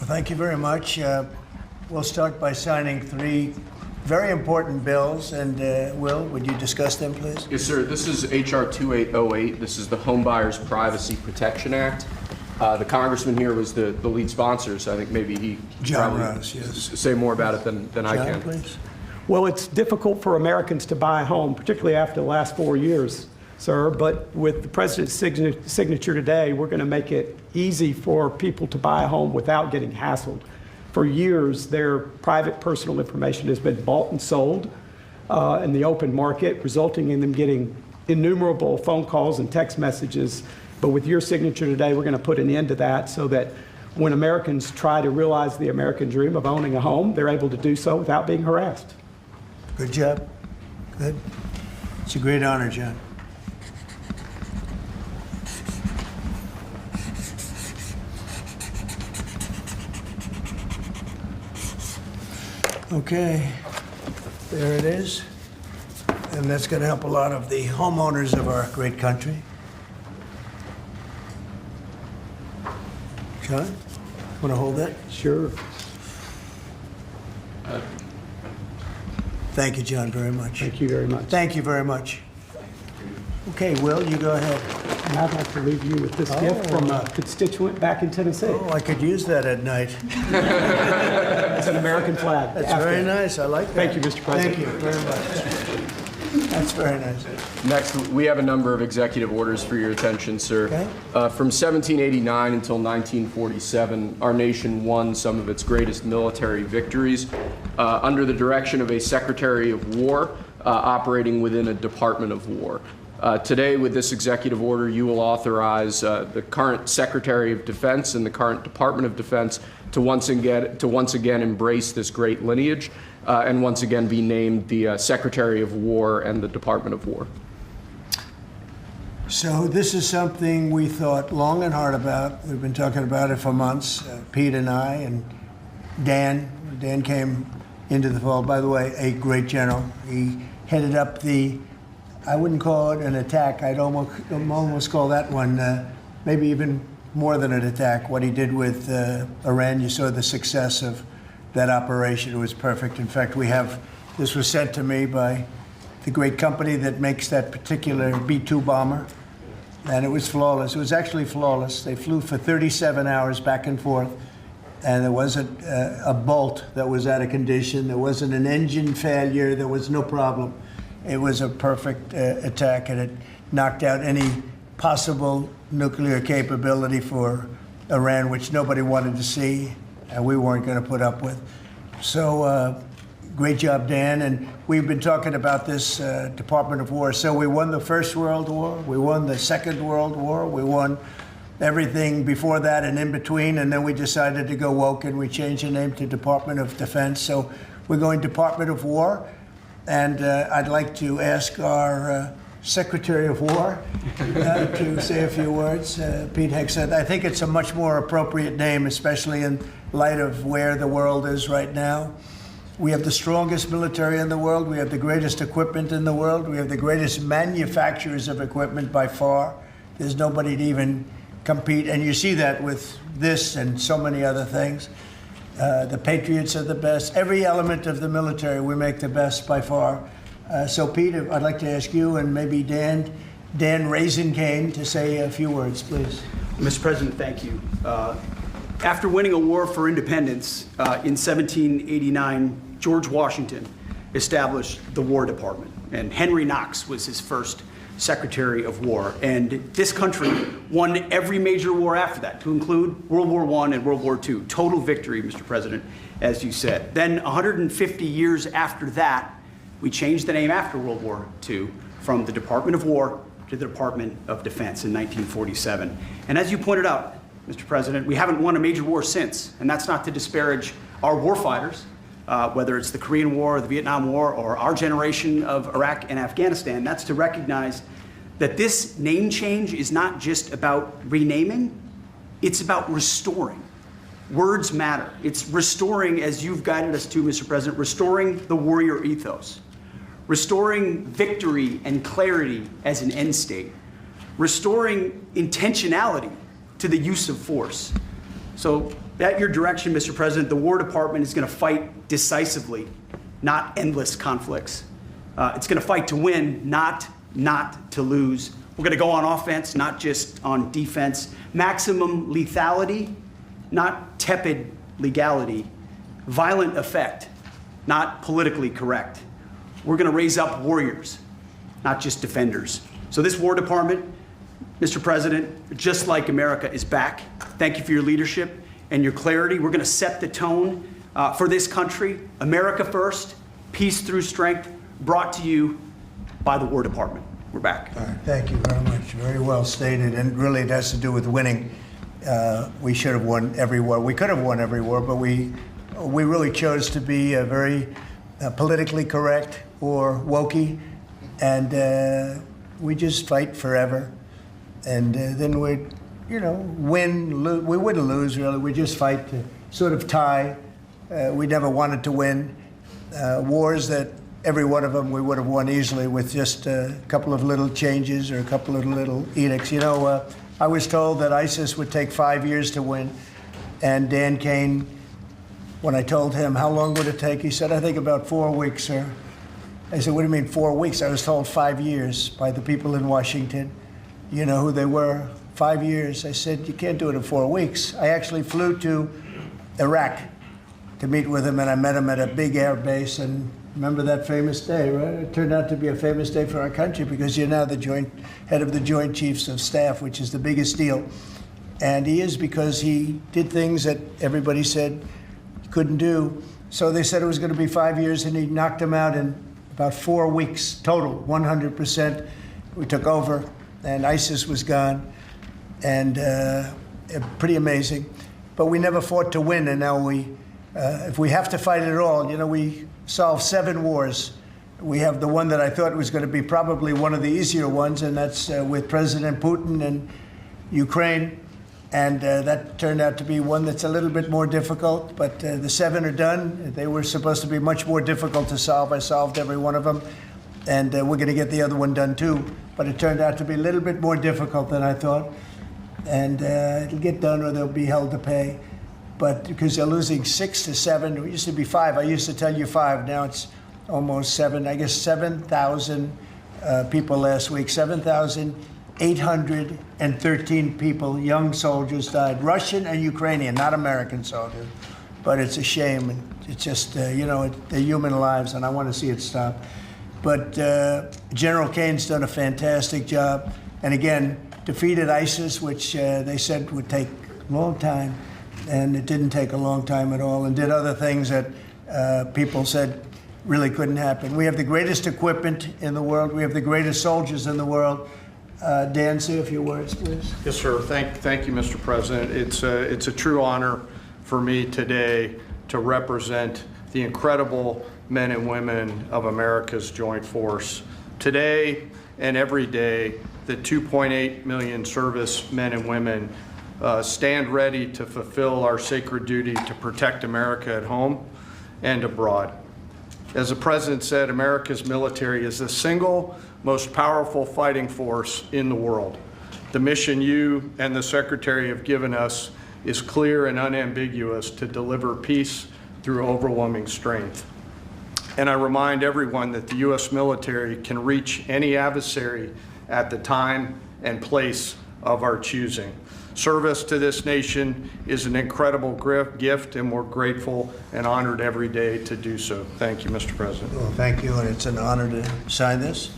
Thank you very much. We'll start by signing 3 very important bills. And Will, would you discuss them, please? Yes, sir. This is H.R. 2808. This is the Home Buyers Privacy Protection Act. The congressman here was the lead sponsor, so I think maybe he John Rouse, yes. Say more about it than I can. Please. Well, it's difficult for Americans to buy a home, particularly after the last 4 years, sir. But with the president's signature today, we're going to make it easy for people to buy a home without getting hassled. For years, their private personal information has been bought and sold in the open market, resulting in them getting innumerable phone calls and text messages. But with your signature today, we're going to put an end to that so that when Americans try to realize the American dream of owning a home, they're able to do so without being harassed. Good job. Good. It's a great honor, John. Okay, there it is. And that's going to help a lot of the homeowners of our great country. John, want to hold that? Sure. Thank you, John, very much. Thank you very much. Thank you very much. Okay, Will, you go ahead. And I'd like to leave you with this gift from a constituent back in Tennessee. Oh, I could use that at night. It's an American flag. That's very nice. I like that. Thank you, Mr. President. Thank you very much. That's very nice. Next, we have a number of executive orders for your attention, sir. Okay. From 1789 until 1947, our nation won some of its greatest military victories under the direction of a Secretary of War operating within a Department of War. Today, with this executive order, you will authorize the current Secretary of Defense and the current Department of Defense to once again embrace this great lineage and once again be named the Secretary of War and the Department of War. So this is something we thought long and hard about. We've been talking about it for months, Pete and I, and Dan. Dan came into the fold. By the way, a great general. He headed up the, I wouldn't call it an attack. I'd almost call that one maybe even more than an attack. What he did with Iran, you saw the success of that operation. It was perfect. In fact, this was sent to me by the great company that makes that particular B-2 bomber, and it was flawless. It was actually flawless. They flew for 37 hours back and forth, and there wasn't a bolt that was out of condition. There wasn't an engine failure. There was no problem. It was a perfect attack, and it knocked out any possible nuclear capability for Iran, which nobody wanted to see, and we weren't going to put up with. So great job, Dan. And we've been talking about this Department of War. So we won the First World War. We won the Second World War. We won everything before that and in between. And then we decided to go woke, and we changed the name to Department of Defense. So we're going Department of War. And I'd like to ask our Secretary of War to say a few words. Pete Hegseth. I think it's a much more appropriate name, especially in light of where the world is right now. We have the strongest military in the world. We have the greatest equipment in the world. We have the greatest manufacturers of equipment by far. There's nobody to even compete. And you see that with this and so many other things. The Patriots are the best. Every element of the military, we make the best by far. So, Pete, I'd like to ask you and maybe Dan Raisin Kane to say a few words, please. Mr. President, thank you. After winning a war for independence in 1789, George Washington established the War Department, and Henry Knox was his first Secretary of War. And this country won every major war after that, to include World War I and World War II. Total victory, Mr. President, as you said. Then 150 years after that, we changed the name after World War II from the Department of War to the Department of Defense in 1947. And as you pointed out, Mr. President, we haven't won a major war since, and that's not to disparage our warfighters, whether it's the Korean War, or the Vietnam War, or our generation of Iraq and Afghanistan. That's to recognize that this name change is not just about renaming, it's about restoring. Words matter. It's restoring, as you've guided us to, Mr. President, restoring the warrior ethos, restoring victory and clarity as an end state, restoring intentionality to the use of force. So, At your direction, Mr. President, the War Department is going to fight decisively, not endless conflicts. It's going to fight to win, not to lose. We're going to go on offense, not just on defense. Maximum lethality, not tepid legality. Violent effect, not politically correct. We're going to raise up warriors, not just defenders. So this War Department, Mr. President, just like America, is back. Thank you for your leadership and your clarity. We're going to set the tone for this country. America first, peace through strength, brought to you by the War Department. We're back. All right, thank you very much. Very well stated, and really it has to do with winning. We should have won every war. We could have won every war, but we really chose to be very politically correct or wokey, and we just fight forever. And then we'd, win, lose. We wouldn't lose, really. We just fight to sort of tie. We never wanted to win. Wars that every one of them we would have won easily with just a couple of little changes or a couple of little edicts. I was told that ISIS would take 5 years to win. And Dan Kane, when I told him how long would it take, he said, I think about 4 weeks, sir. I said, what do you mean 4 weeks? I was told 5 years by the people in Washington. You know who they were? 5 years. I said, you can't do it in 4 weeks. I actually flew to Iraq to meet with him, and I met him at a big air base. And remember that famous day, right? It turned out to be a famous day for our country because you're now the head of the Joint Chiefs of Staff, which is the biggest deal. And he is, because he did things that everybody said he couldn't do. So they said it was going to be 5 years, and he knocked them out in about 4 weeks total, 100%. We took over, and ISIS was gone, and pretty amazing. But we never fought to win, and now if we have to fight it all, we solved 7 wars. We have the one that I thought was going to be probably one of the easier ones, and that's with President Putin and Ukraine. And that turned out to be one that's a little bit more difficult, but the 7 are done. They were supposed to be much more difficult to solve. I solved every one of them, and we're going to get the other one done too. But it turned out to be a little bit more difficult than I thought. And it'll get done, or they'll be held to pay. But because they're losing 6 to 7, it used to be 5. I used to tell you 5. Now it's almost 7. I guess 7,000 people last week. 7,813 people, young soldiers, died. Russian and Ukrainian, not American soldiers. But it's a shame. And it's just, they're human lives, and I want to see it stop. But General Kane's done a fantastic job. And again, defeated ISIS, which they said would take a long time. And it didn't take a long time at all, and did other things that people said really couldn't happen. We have the greatest equipment in the world. We have the greatest soldiers in the world. Dan, say a few words, please. Yes, sir. Thank you, Mr. President. It's a true honor for me today to represent the incredible men and women of America's Joint Force. Today and every day, the 2.8 million service men and women stand ready to fulfill our sacred duty to protect America at home and abroad. As the President said, America's military is the single most powerful fighting force in the world. The mission you and the Secretary have given us is clear and unambiguous: to deliver peace through overwhelming strength. And I remind everyone that the U.S. military can reach any adversary at the time and place of our choosing. Service to this nation is an incredible gift, and we're grateful and honored every day to do so. Thank you, Mr. President. Well, thank you, and it's an honor to sign this.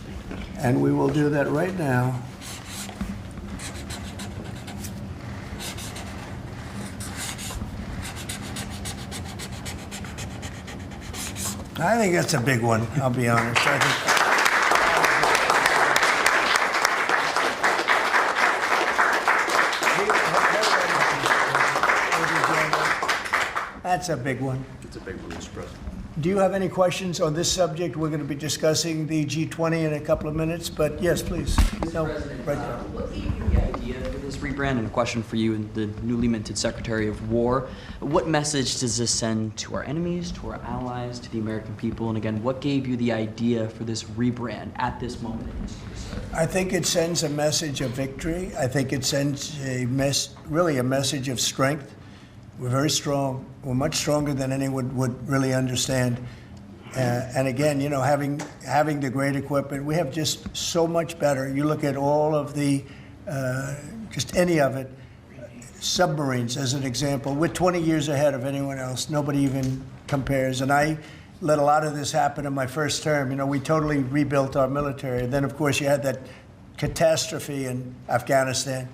And we will do that right now. I think that's a big one, I'll be honest. That's a big one. It's a big one, Mr. President. Do you have any questions on this subject? We're going to be discussing the G20 in a couple of minutes, but yes, please. Mr. President, what gave you the idea for this rebrand? And a question for you, the newly minted Secretary of War. What message does this send to our enemies, to our allies, to the American people? And again, what gave you the idea for this rebrand at this moment in history, sir? I think it sends a message of victory. I think it sends really a message of strength, We're very strong. We're much stronger than anyone would really understand. And again, having the great equipment, we have just so much better. You look at all of the, just any of it, submarines as an example. We're 20 years ahead of anyone else. Nobody even compares. And I let a lot of this happen in my first term. We totally rebuilt our military. Then, of course, you had that catastrophe in Afghanistan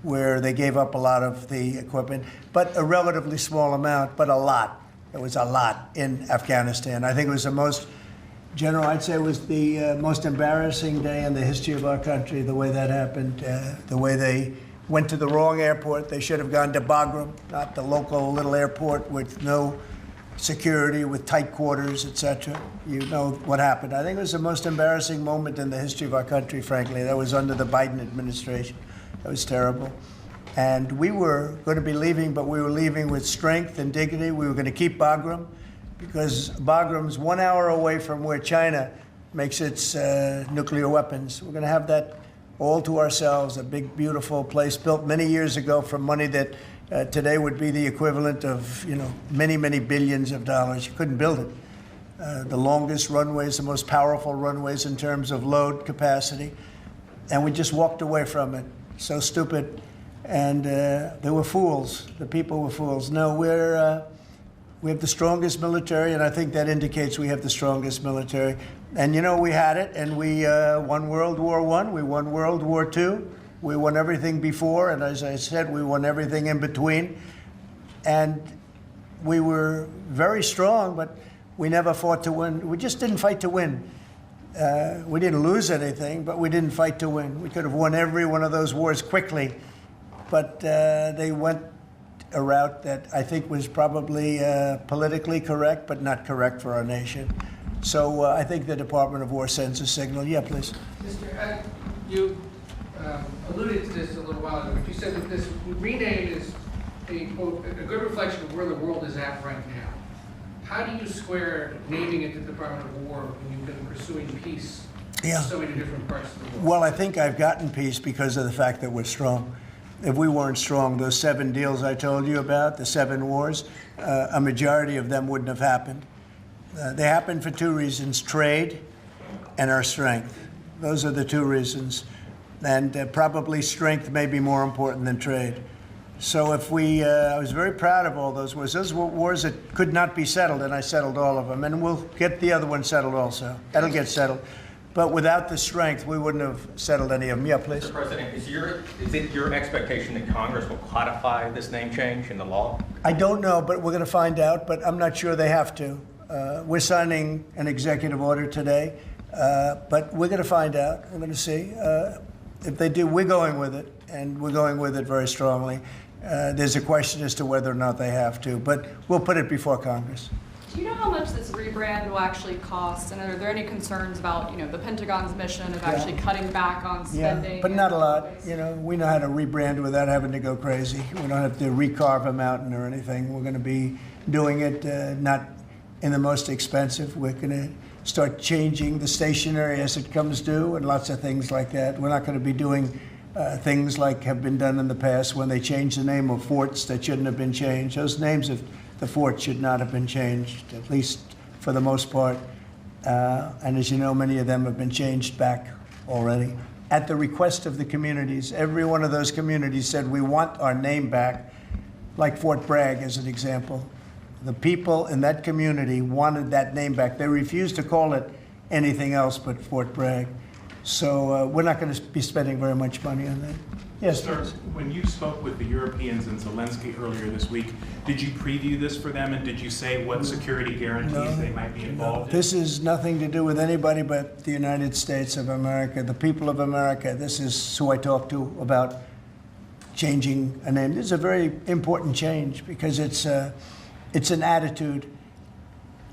where they gave up a lot of the equipment, but a relatively small amount, but a lot. It was a lot in Afghanistan. I think it was the most, General, I'd say it was the most embarrassing day in the history of our country, the way that happened, the way they went to the wrong airport. They should have gone to Bagram, not the local little airport with no security, with tight quarters, etc. You know what happened. I think it was the most embarrassing moment in the history of our country, frankly. That was under the Biden administration. That was terrible. And we were going to be leaving, but we were leaving with strength and dignity. We were going to keep Bagram because Bagram's 1 hour away from where China makes its nuclear weapons. We're going to have that all to ourselves, a big, beautiful place built many years ago from money that today would be the equivalent of, many, many billions of dollars. You couldn't build it. The longest runways, the most powerful runways in terms of load capacity. And we just walked away from it. So stupid. And they were fools. The people were fools. No, we have the strongest military, and I think that indicates we have the strongest military. And we had it, and we won World War I, we won World War II, we won everything before, and as I said, we won everything in between. And we were very strong, but we never fought to win. We just didn't fight to win. We didn't lose anything, but we didn't fight to win. We could have won every one of those wars quickly, but they went a route that I think was probably politically correct, but not correct for our nation. So I think the Department of War sends a signal. Yeah, please. Mr. You alluded to this a little while ago, but you said that this rename is a, quote, a good reflection of where the world is at right now. How do you square naming it the Department of War when you've been pursuing peace in so many different parts of the world? Well, I think I've gotten peace because of the fact that we're strong. If we weren't strong, those 7 deals I told you about, the 7 wars, a majority of them wouldn't have happened. They happened for 2 reasons, trade and our strength. Those are the 2 reasons. And probably strength may be more important than trade. So if I was very proud of all those wars. Those were wars that could not be settled, and I settled all of them. And we'll get the other one settled also. That'll get settled. But without the strength, we wouldn't have settled any of them. Yeah, please. Mr. President, is it your expectation that Congress will codify this name change in the law? I don't know, but we're going to find out. But I'm not sure they have to. We're signing an executive order today, but we're going to find out. We're going to see. If they do, we're going with it, and we're going with it very strongly. There's a question as to whether or not they have to, but we'll put it before Congress. Do you know how much this rebrand will actually cost? And are there any concerns about, the Pentagon's mission of actually cutting back on spending? Yeah, but not a lot. We know how to rebrand without having to go crazy. We don't have to recarve a mountain or anything. We're going to be doing it not in the most expensive. We're going to start changing the stationery as it comes due and lots of things like that. We're not going to be doing things like have been done in the past when they changed the name of forts that shouldn't have been changed. Those names of the forts should not have been changed, at least for the most part. And as you know, many of them have been changed back already. At the request of the communities, every one of those communities said, we want our name back, like Fort Bragg as an example. The people in that community wanted that name back. They refused to call it anything else but Fort Bragg. So we're not going to be spending very much money on that. Yes, Sir, when you spoke with the Europeans and Zelensky earlier this week, did you preview this for them, and did you say what security guarantees they might be involved in? This is nothing to do with anybody but the United States of America, the people of America. This is who I talked to about changing a name. This is a very important change because it's an attitude,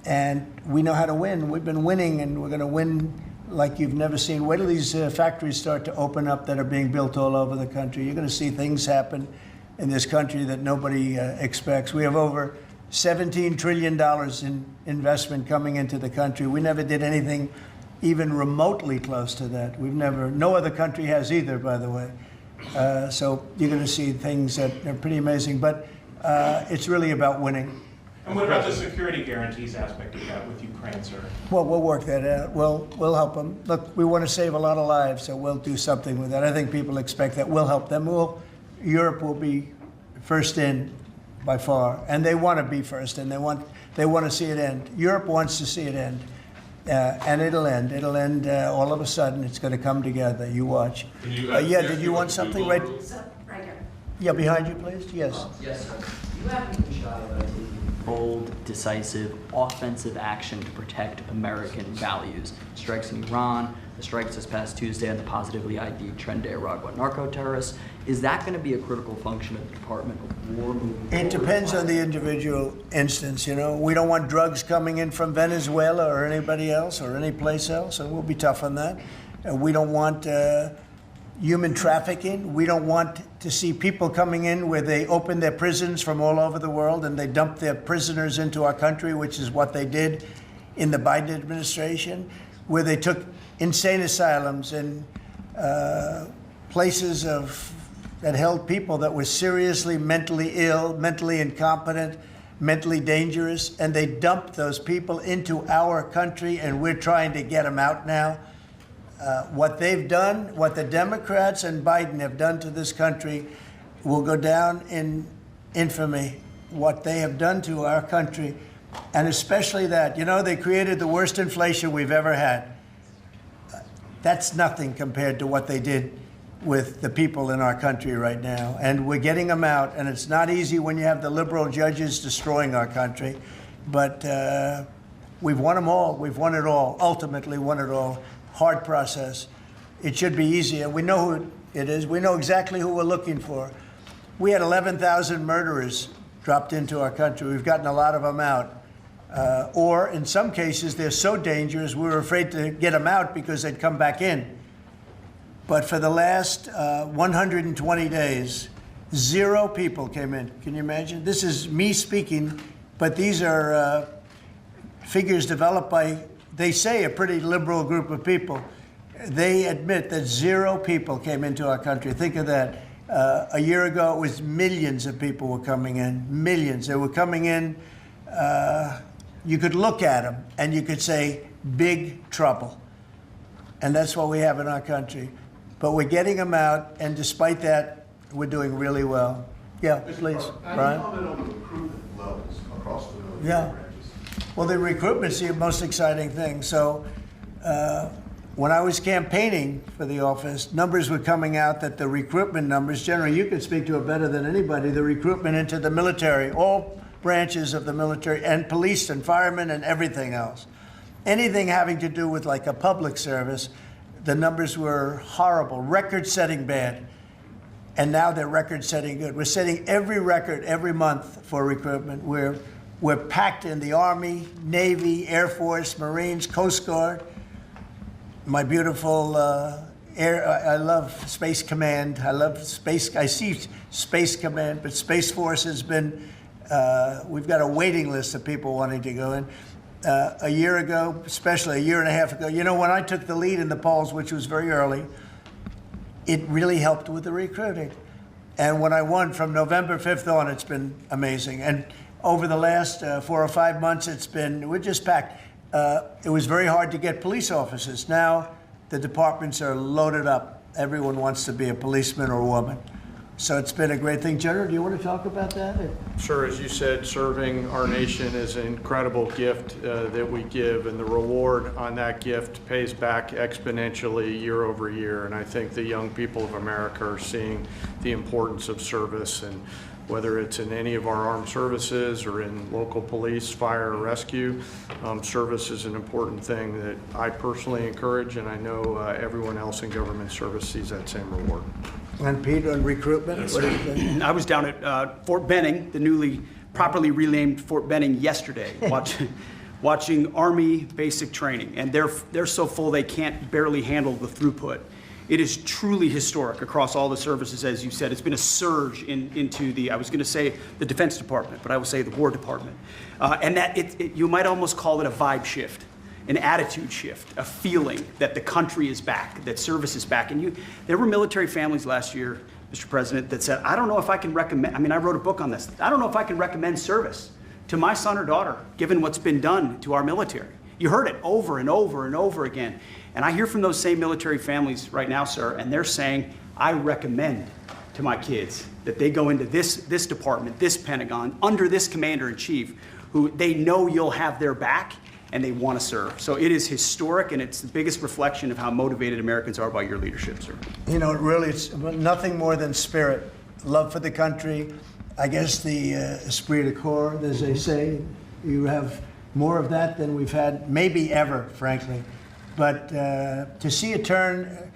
and we know how to win. We've been winning, and we're going to win like you've never seen. Wait till these factories start to open up that are being built all over the country. You're going to see things happen in this country that nobody expects. We have over $17 trillion in investment coming into the country. We never did anything even remotely close to that. No other country has either, by the way. So you're going to see things that are pretty amazing. But It's really about winning. And what about the security guarantees aspect of that with Ukraine, sir? Well, we'll work that out. We'll help them. Look, we want to save a lot of lives, so we'll do something with that. I think people expect that. We'll help them. Europe will be first in by far, and they want to be first, and they want to see it end. Europe wants to see it end, and it'll end. It'll end all of a sudden. It's going to come together. You watch. Yeah. Did you want something right? Right here. Yeah, behind you, please. Yes. Yes, sir. You haven't been shy about taking bold, decisive, offensive action to protect American values. Strikes in Iran, the strikes this past Tuesday on the positively ID'd Tren de Aragua narco-terrorists. Is that going to be a critical function of the Department of War moving forward? It depends on the individual instance, you know. We don't want drugs coming in from Venezuela or anybody else or any place else, and we'll be tough on that. We don't want human trafficking. We don't want to see people coming in where they open their prisons from all over the world and they dump their prisoners into our country, which is what they did in the Biden administration, where they took insane asylums and places that held people that were seriously mentally ill, mentally incompetent, mentally dangerous, and they dumped those people into our country, and we're trying to get them out now. What they've done, what the Democrats and Biden have done to this country will go down in infamy. What they have done to our country, and especially that, you know, they created the worst inflation we've ever had. That's nothing compared to what they did with the people in our country right now. And we're getting them out, and it's not easy when you have the liberal judges destroying our country, but we've won them all. We've won it all, ultimately won it all. Hard process. It should be easier. We know who it is. We know exactly who we're looking for. We had 11,000 murderers dropped into our country. We've gotten a lot of them out. Or in some cases, they're so dangerous, we were afraid to get them out because they'd come back in. But for the last 120 days, 0 people came in. Can you imagine? This is me speaking, but these are figures developed by, they say, a pretty liberal group of people. They admit that 0 people came into our country. Think of that. A year ago, it was millions of people were coming in. Millions. They were coming in. You could look at them and you could say, big trouble. And that's what we have in our country. But we're getting them out, and despite that, we're doing really well. Yeah, please, Brian. Comment on the recruitment levels across the military branches. Well, the recruitment's the most exciting thing. So when I was campaigning for the office, numbers were coming out that the recruitment numbers, generally, you could speak to it better than anybody, the recruitment into the military, all branches of the military, and police and firemen and everything else. Anything having to do with like a public service, the numbers were horrible, record-setting bad. And now they're record-setting good. We're setting every record every month for recruitment. We're packed in the Army, Navy, Air Force, Marines, Coast Guard. My beautiful I love Space Command. I see Space Command, but Space Force has been, we've got a waiting list of people wanting to go in. A year ago, especially a year and a half ago, you know, when I took the lead in the polls, which was very early, it really helped with the recruiting. And when I won from November 5th on, it's been amazing. And over the last 4 or 5 months, we're just packed. It was very hard to get police officers. Now the departments are loaded up. Everyone wants to be a policeman or woman. So it's been a great thing. General, do you want to talk about that? Sure. As you said, serving our nation is an incredible gift that we give, and the reward on that gift pays back exponentially year over year. And I think the young people of America are seeing the importance of service, and whether it's in any of our armed services or in local police, fire, or rescue, service is an important thing that I personally encourage, and I know everyone else in government service sees that same reward. And Pete, on recruitment, what do you think? I was down at Fort Benning, the newly properly renamed Fort Benning, yesterday, watching Army basic training, and they're so full they can't barely handle the throughput. It is truly historic across all the services, as you said. It's been a surge into I was going to say the Defense Department, but I will say the War Department, and that you might almost call it a vibe shift. An attitude shift, a feeling that the country is back, that service is back. And there were military families last year, Mr. President, that said, I don't know if I can recommend, I mean, I wrote a book on this. I don't know if I can recommend service to my son or daughter, given what's been done to our military. You heard it over and over and over again. And I hear from those same military families right now, sir, and they're saying, I recommend to my kids that they go into this department, this Pentagon, under this commander-in-chief, who they know you'll have their back and they want to serve. So it is historic, and it's the biggest reflection of how motivated Americans are by your leadership, sir. You know, really, it's nothing more than spirit, love for the country. I guess the esprit de corps, as they say, you have more of that than we've had maybe ever, frankly. But to see it turn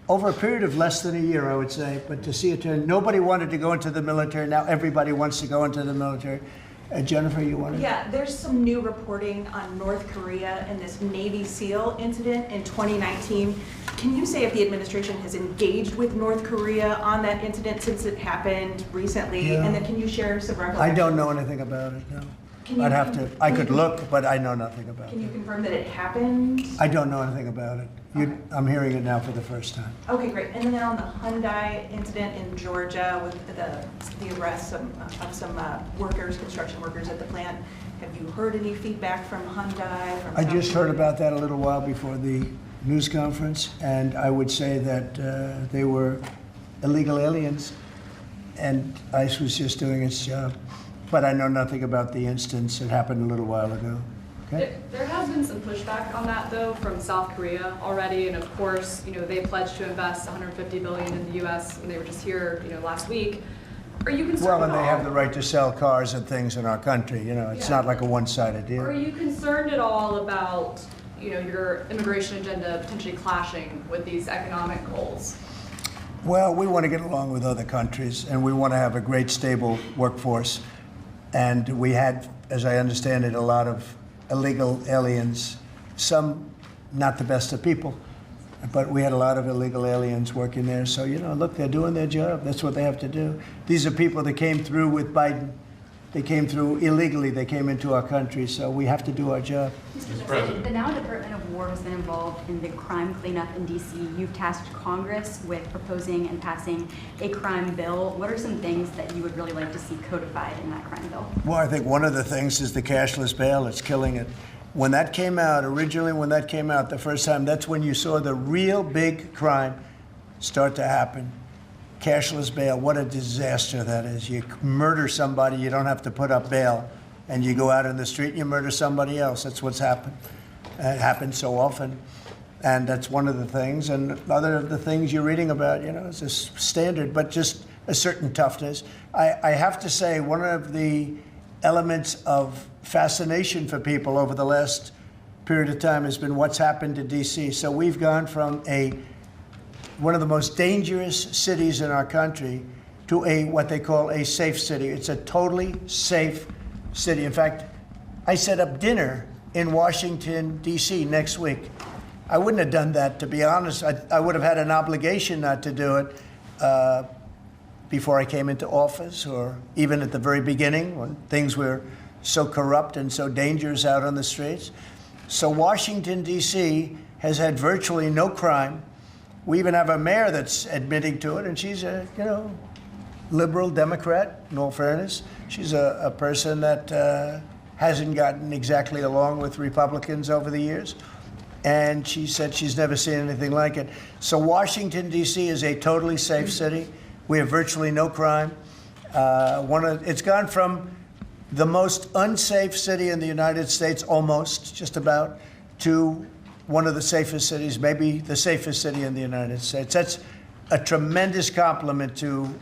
over a period of less than a year, I would say, but to see it turn, nobody wanted to go into the military. Now everybody wants to go into the military. Jennifer, you wanted? Yeah, there's some new reporting on North Korea and this Navy SEAL incident in 2019. Can you say if the administration has engaged with North Korea on that incident since it happened recently? Yeah. And then can you share some recollections? I don't know anything about it, no. I'd have to, I could look, but I know nothing about it. Can you confirm that it happened? I don't know anything about it. I'm hearing it now for the first time. Okay, great. And then on the Hyundai incident in Georgia with the arrest of some workers, construction workers at the plant, have you heard any feedback from Hyundai? I just heard about that a little while before the news conference, and I would say that they were illegal aliens, and ICE was just doing its job. But I know nothing about the instance. It happened a little while ago. Okay. There has been some pushback on that, though, from South Korea already, and of course, they pledged to invest $150 billion in the U.S. when they were just here, last week. Are you concerned? Well, and they have the right to sell cars and things in our country. It's not like a one-sided deal. Are you concerned at all about, your immigration agenda potentially clashing with these economic goals? Well, we want to get along with other countries, and we want to have a great, stable workforce. And we had, as I understand it, a lot of illegal aliens, some not the best of people, but we had a lot of illegal aliens working there. So, look, they're doing their job. That's what they have to do. These are people that came through with Biden. They came through illegally. They came into our country, so we have to do our job. Mr. President, the now Department of War has been involved in the crime cleanup in D.C. You've tasked Congress with proposing and passing a crime bill. What are some things that you would really like to see codified in that crime bill? Well, I think one of the things is the cashless bail. It's killing it. When that came out, the first time, that's when you saw the real big crime start to happen. Cashless bail, what a disaster that is. You murder somebody, you don't have to put up bail, and you go out in the street and you murder somebody else. That's what's happened. It happens so often, and that's one of the things. And other of the things you're reading about, it's a standard, but just a certain toughness. I have to say, one of the elements of fascination for people over the last period of time has been what's happened to D.C. So we've gone from one of the most dangerous cities in our country to what they call a safe city. It's a totally safe city. In fact, I set up dinner in Washington, D.C. next week. I wouldn't have done that, to be honest. I would have had an obligation not to do it before I came into office, or even at the very beginning when things were so corrupt and so dangerous out on the streets. So Washington, D.C. has had virtually no crime. We even have a mayor that's admitting to it, and she's a, liberal Democrat, in all fairness. She's a person that hasn't gotten exactly along with Republicans over the years. And she said she's never seen anything like it. So Washington, D.C. is a totally safe city. We have virtually no crime. It's gone from the most unsafe city in the United States, almost, just about, to one of the safest cities, maybe the safest city in the United States. That's a tremendous compliment to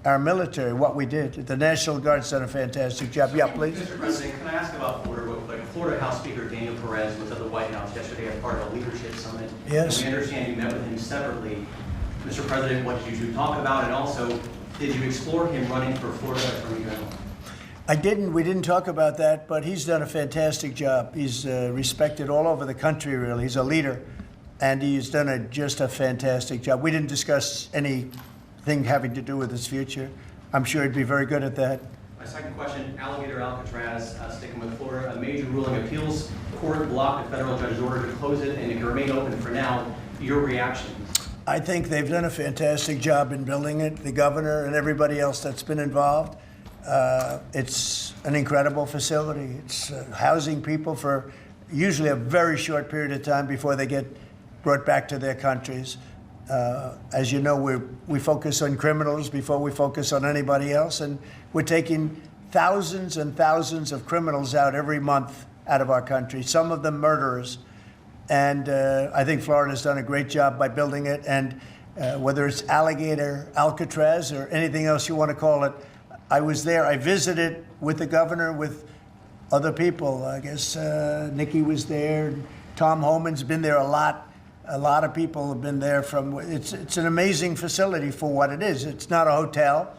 our military, what we did. The National Guard's done a fantastic job. Yeah, please. Mr. President, can I ask about Florida real quick? Florida House Speaker Daniel Perez was at the White House yesterday as part of a leadership summit. Yes. And we understand you met with him separately. Mr. President, what did you two talk about? And also, did you explore him running for Florida Attorney General? We didn't talk about that, but he's done a fantastic job. He's respected all over the country, really. He's a leader, and he's done just a fantastic job. We didn't discuss anything having to do with his future. I'm sure he'd be very good at that. My second question, Alligator Alcatraz, sticking with Florida, a major ruling appeals court blocked a federal judge's order to close it, and it can remain open for now. Your reaction? I think they've done a fantastic job in building it, the governor and everybody else that's been involved. It's an incredible facility. It's housing people for usually a very short period of time before they get brought back to their countries. As you know, we focus on criminals before we focus on anybody else, and we're taking thousands and thousands of criminals out every month out of our country, some of them murderers. And I think Florida's done a great job by building it, and whether it's Alligator, Alcatraz, or anything else you want to call it, I was there. I visited with the governor, with other people. I guess Nikki was there. Tom Homan's been there a lot. A lot of people have been there from, it's an amazing facility for what it is. It's not a hotel.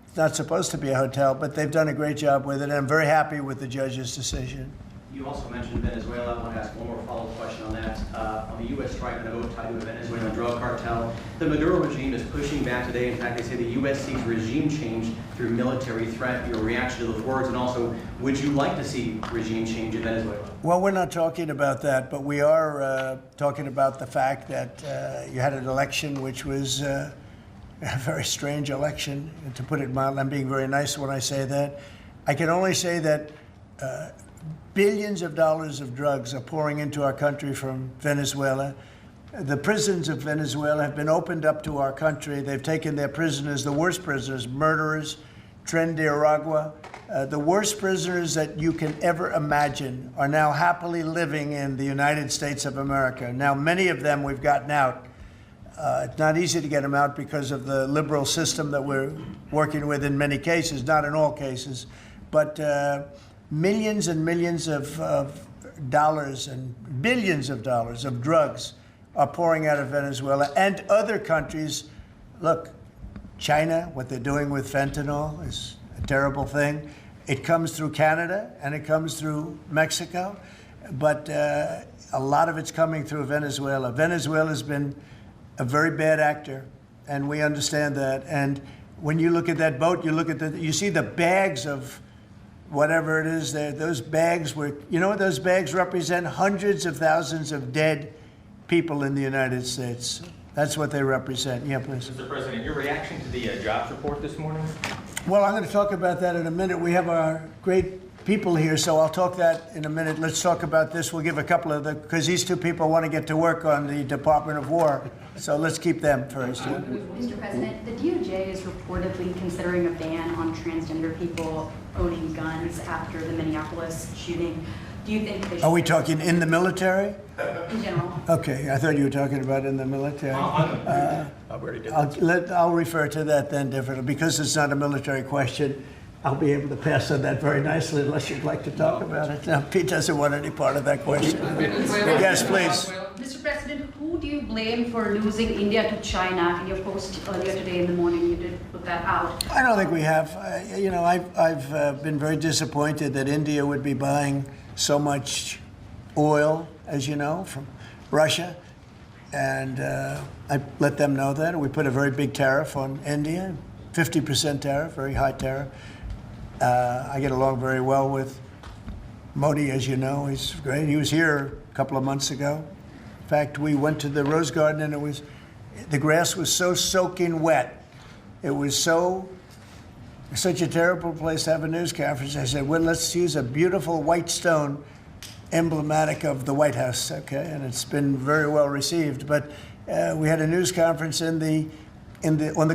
It's not supposed to be a hotel, but they've done a great job with it. And I'm very happy with the judge's decision. You also mentioned Venezuela. I want to ask one more follow-up question on that. On the U.S. strike on a vote tied to a Venezuelan drug cartel, the Maduro regime is pushing back today. In fact, they say the U.S. seeks regime change through military threat. Your reaction to those words, and also, would you like to see regime change in Venezuela? Well, we're not talking about that, but we are talking about the fact that you had an election which was a very strange election, to put it mildly. I'm being very nice when I say that. I can only say that billions of dollars of drugs are pouring into our country from Venezuela. The prisons of Venezuela have been opened up to our country. They've taken their prisoners, the worst prisoners, murderers, Tren de Aragua. The worst prisoners that you can ever imagine are now happily living in the United States of America. Now, many of them we've gotten out. It's not easy to get them out because of the liberal system that we're working with in many cases, not in all cases. But millions and millions of dollars and billions of dollars of drugs are pouring out of Venezuela and other countries. Look, China, what they're doing with fentanyl is a terrible thing. It comes through Canada and it comes through Mexico, but a lot of it's coming through Venezuela. Venezuela's been a very bad actor, and we understand that. And when you look at that boat, you see the bags of whatever it is there. Those bags were, you know what those bags represent? Hundreds of thousands of dead people in the United States. That's what they represent. Yeah, please. Mr. President, your reaction to the jobs report this morning? Well, I'm going to talk about that in a minute. We have our great people here, so I'll talk that in a minute. Let's talk about this. We'll give a couple of because these two people want to get to work on the Department of War. So let's keep them first. Yeah? Mr. President, the DOJ is reportedly considering a ban on transgender people owning guns after the Minneapolis shooting. Do you think they should... Are we talking in the military? In general. Okay, I thought you were talking about in the military. I'll refer to that then differently. Because it's not a military question, I'll be able to pass on that very nicely unless you'd like to talk about it. No, Pete doesn't want any part of that question. Yes, please. Mr. President, who do you blame for losing India to China? In your post earlier today in the morning, you did put that out. I don't think we have. I've been very disappointed that India would be buying so much oil, as you know, from Russia. And I let them know that. We put a very big tariff on India, 50% tariff, very high tariff. I get along very well with Modi, as you know. He's great. He was here a couple of months ago. In fact, we went to the Rose Garden, and the grass was so soaking wet. It was such a terrible place to have a news conference. I said, well, let's use a beautiful white stone emblematic of the White House, okay? And it's been very well received. But we had a news conference on the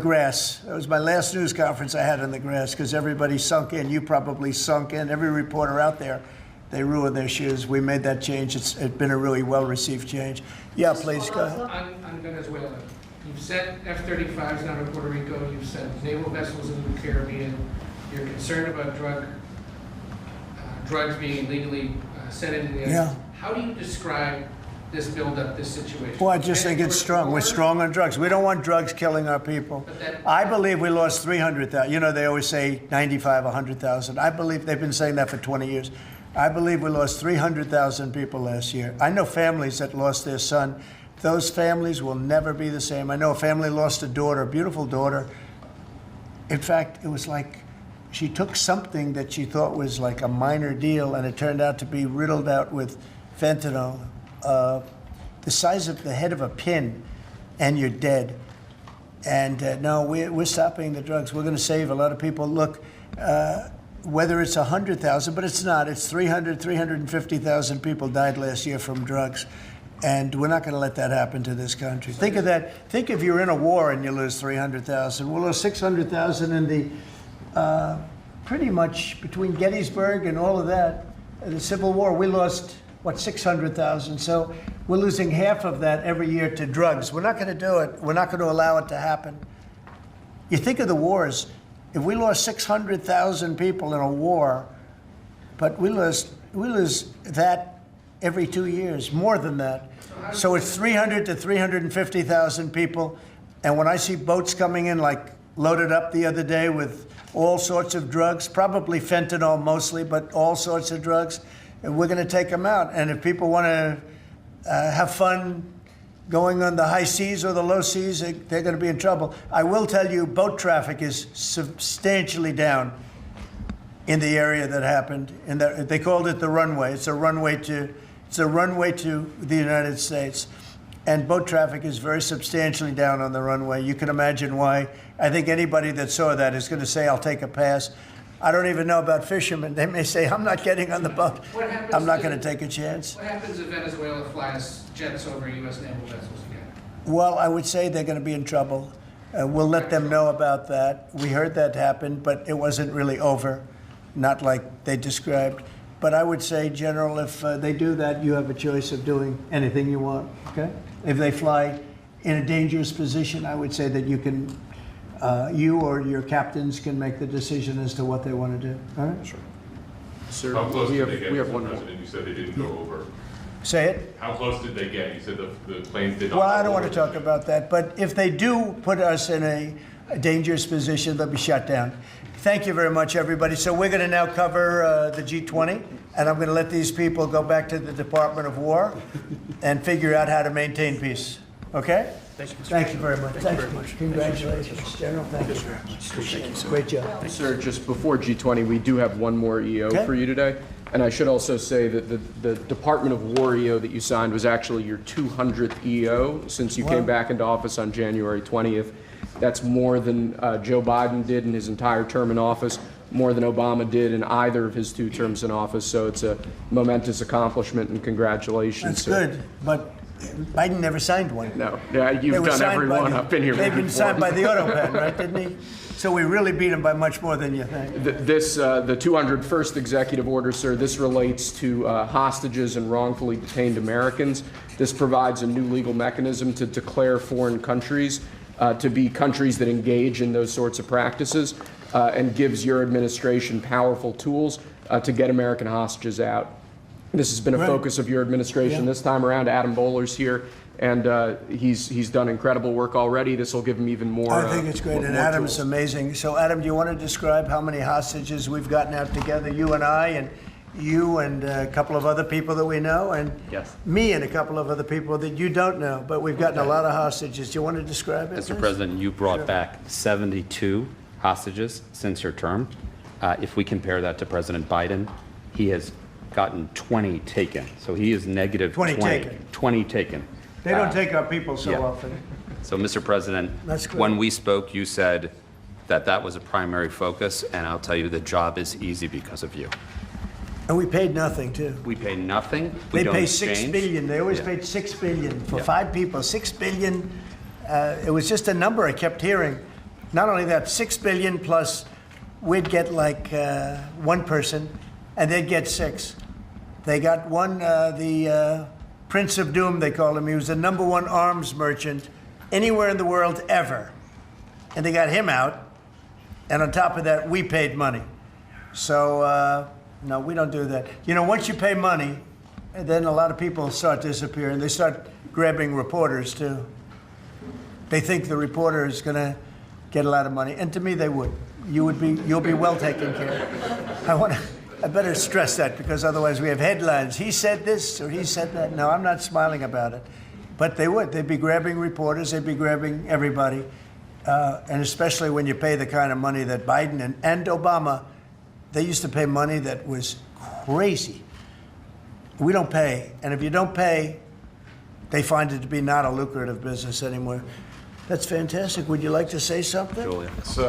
grass. That was my last news conference I had on the grass because everybody sunk in. You probably sunk in. Every reporter out there, they ruined their shoes. We made that change. It's been a really well-received change. Yeah, please, go ahead. On Venezuela, you've sent F-35s down to Puerto Rico. You've sent naval vessels into the Caribbean. You're concerned about drugs being illegally sent into the United States. How do you describe this buildup, this situation? Well, I just think it's strong. We're strong on drugs. We don't want drugs killing our people. I believe we lost 300,000. You know, they always say 95, 100,000. I believe they've been saying that for 20 years. I believe we lost 300,000 people last year. I know families that lost their son. Those families will never be the same. I know a family lost a daughter, a beautiful daughter. In fact, it was like she took something that she thought was like a minor deal, and it turned out to be riddled out with fentanyl, the size of the head of a pin. and you're dead. And no, we're stopping the drugs. We're going to save a lot of people. Look, whether it's 100,000, but it's not. It's 350,000 people died last year from drugs. And we're not going to let that happen to this country. Think of that. Think if you're in a war and you lose 300,000. We'll lose 600,000 in the, pretty much between Gettysburg and all of that, the Civil War, we lost, what, 600,000. So we're losing half of that every year to drugs. We're not going to do it. We're not going to allow it to happen. You think of the wars. If we lost 600,000 people in a war, but we lose that every 2 years, more than that. So it's 300 to 350,000 people. And when I see boats coming in, like loaded up the other day with all sorts of drugs, probably fentanyl mostly, but all sorts of drugs, and we're going to take them out. And if people want to have fun going on the high seas or the low seas, they're going to be in trouble. I will tell you, boat traffic is substantially down in the area that happened. And they called it the runway. It's a runway to the United States. And boat traffic is very substantially down on the runway. You can imagine why. I think anybody that saw that is going to say, I'll take a pass. I don't even know about fishermen. They may say, I'm not getting on the boat. I'm not going to take a chance. What happens if Venezuela flies jets over U.S. naval vessels again? Well, I would say they're going to be in trouble. We'll let them know about that. We heard that happen, but it wasn't really over, not like they described. But I would say, General, if they do that, you have a choice of doing anything you want, okay? If they fly in a dangerous position, I would say that you can, you or your captains can make the decision as to what they want to do, all right? Sure. Sir, How close we did have, they get, we have Mr. one more. President? You said they didn't go over. Say it? How close did they get? You said the planes did not. Well, I go don't want to over. talk about that, but if they do put us in a dangerous position, they'll be shut down. Thank you very much, everybody. So we're going to now cover the G20, and I'm going to let these people go back to the Department of War and figure out how to maintain peace. Okay? Thank you very much. Thank you very much. Congratulations, General. Thank you very much. Appreciate it. Great job. Sir, just before G20, we do have one more EO Okay. for you today. And I should also say that the Department of War EO that you signed was actually your 200th EO since you came back into office on January 20th. That's more than Joe Biden did in his entire term in office, more than Obama did in either of his 2 terms in office. So it's a momentous accomplishment, and congratulations. That's sir. good, but Biden never signed one. No, yeah, They you've were done signed every by one the- up in here. They've been before. signed by the auto pen, right, didn't he? So we really beat him by much more than you think. The 201st executive order, sir, this relates to hostages and wrongfully detained Americans. This provides a new legal mechanism to declare foreign countries to be countries that engage in those sorts of practices and gives your administration powerful tools to get American hostages out. This has been a focus of your administration this time around. Adam Bowler's here, and he's done incredible work already. This will give him even more. I think it's great, and Adam's amazing. So, Adam, do you want to describe how many hostages we've gotten out together, you and I, and you and a couple of other people that we know, and me and a couple of other people that you don't know, but we've gotten a lot of hostages. Do you want to describe it? Mr. President, you brought back 72 hostages since your term. If we compare that to President Biden, he has gotten 20 taken. So he is negative 20 taken. 20 taken. They don't take our people so often. So, Mr. President, That's great. when we spoke, you said that that was a primary focus, and I'll tell you the job is easy because of you. And we paid nothing, too. We pay nothing. We They don't pay exchange. $6 billion. They always paid $6 billion for 5 people. $6 billion. It was just a number I kept hearing. Not only that, $6 billion plus we'd get like 1 person, and they'd get 6. They got one, the Prince of Doom, they call him. He was the #1 arms merchant anywhere in the world ever. And they got him out. And on top of that, we paid money. So, no, we don't do that. You know, once you pay money, then a lot of people start disappearing. They start grabbing reporters, too. They think the reporter is going to get a lot of money. And to me, they would. You'll be well taken care of. I better stress that, because otherwise we have headlines. He said this or he said that. No, I'm not smiling about it. But they would. They'd be grabbing reporters. They'd be grabbing everybody. And especially when you pay the kind of money that Biden and Obama, they used to pay money that was crazy. We don't pay. And if you don't pay, they find it to be not a lucrative business anymore. That's fantastic. Would you like to say something? Julia. So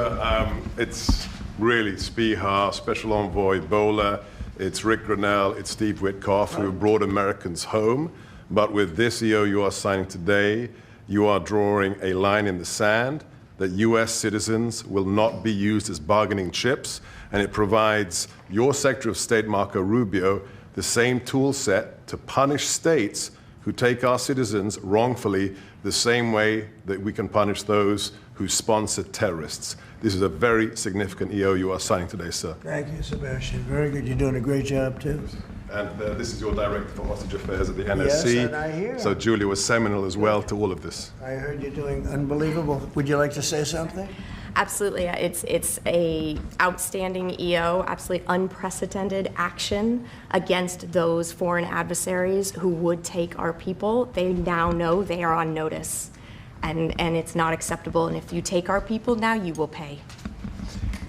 it's really Spihar, Special Envoy Bowler, it's Rick Grinnell, it's Steve Witkoff who brought Americans home. But with this EO you are signing today, you are drawing a line in the sand that U.S. citizens will not be used as bargaining chips, and it provides your Secretary of State, Marco Rubio, the same tool set to punish states who take our citizens wrongfully the same way that we can punish those who sponsor terrorists. This is a very significant EO you are signing today, sir. Thank you, Sebastian. Very good. You're doing a great job, too. And this is your Director for Hostage Affairs at the NSC. Yes, and I hear. So Julia was seminal as well to all of this. I heard you're doing unbelievable. Would you like to say something? Absolutely. It's a outstanding EO, absolutely unprecedented action against those foreign adversaries who would take our people. They now know they are on notice, and it's not acceptable. And if you take our people now, you will pay.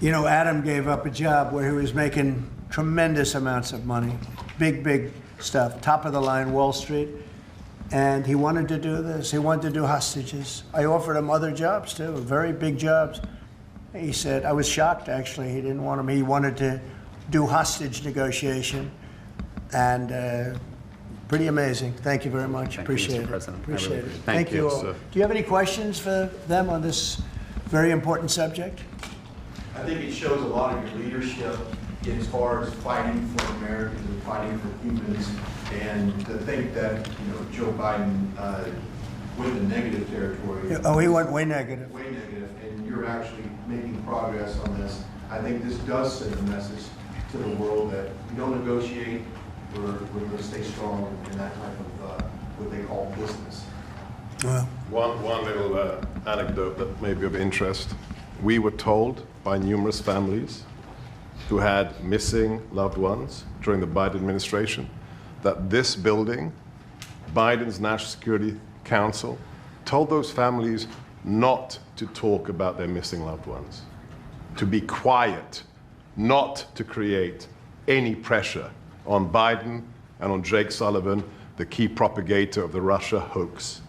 You know, Adam gave up a job where he was making tremendous amounts of money, big stuff, top of the line Wall Street, and he wanted to do this. He wanted to do hostages. I offered him other jobs too, very big jobs. He said, I was shocked actually, he didn't want them. He wanted to do hostage negotiation, and pretty amazing. Thank you very much. Appreciate it. Appreciate it. Thank you all. Do you have any questions for them on this very important subject? I think it shows a lot of your leadership as far as fighting for Americans and fighting for humans, and to think that, you know, Joe Biden went in negative territory. Oh, he went way negative. Way negative, and you're actually making progress on this. I think this does send a message to the world that we don't negotiate, we're going to stay strong in that type of what they call business. Well, one little anecdote that may be of interest. We were told by numerous families who had missing loved ones during the Biden administration that this building, Biden's National Security Council, told those families not to talk about their missing loved ones, to be quiet, not to create any pressure on Biden and on Jake Sullivan, the key propagator of the Russia hoax.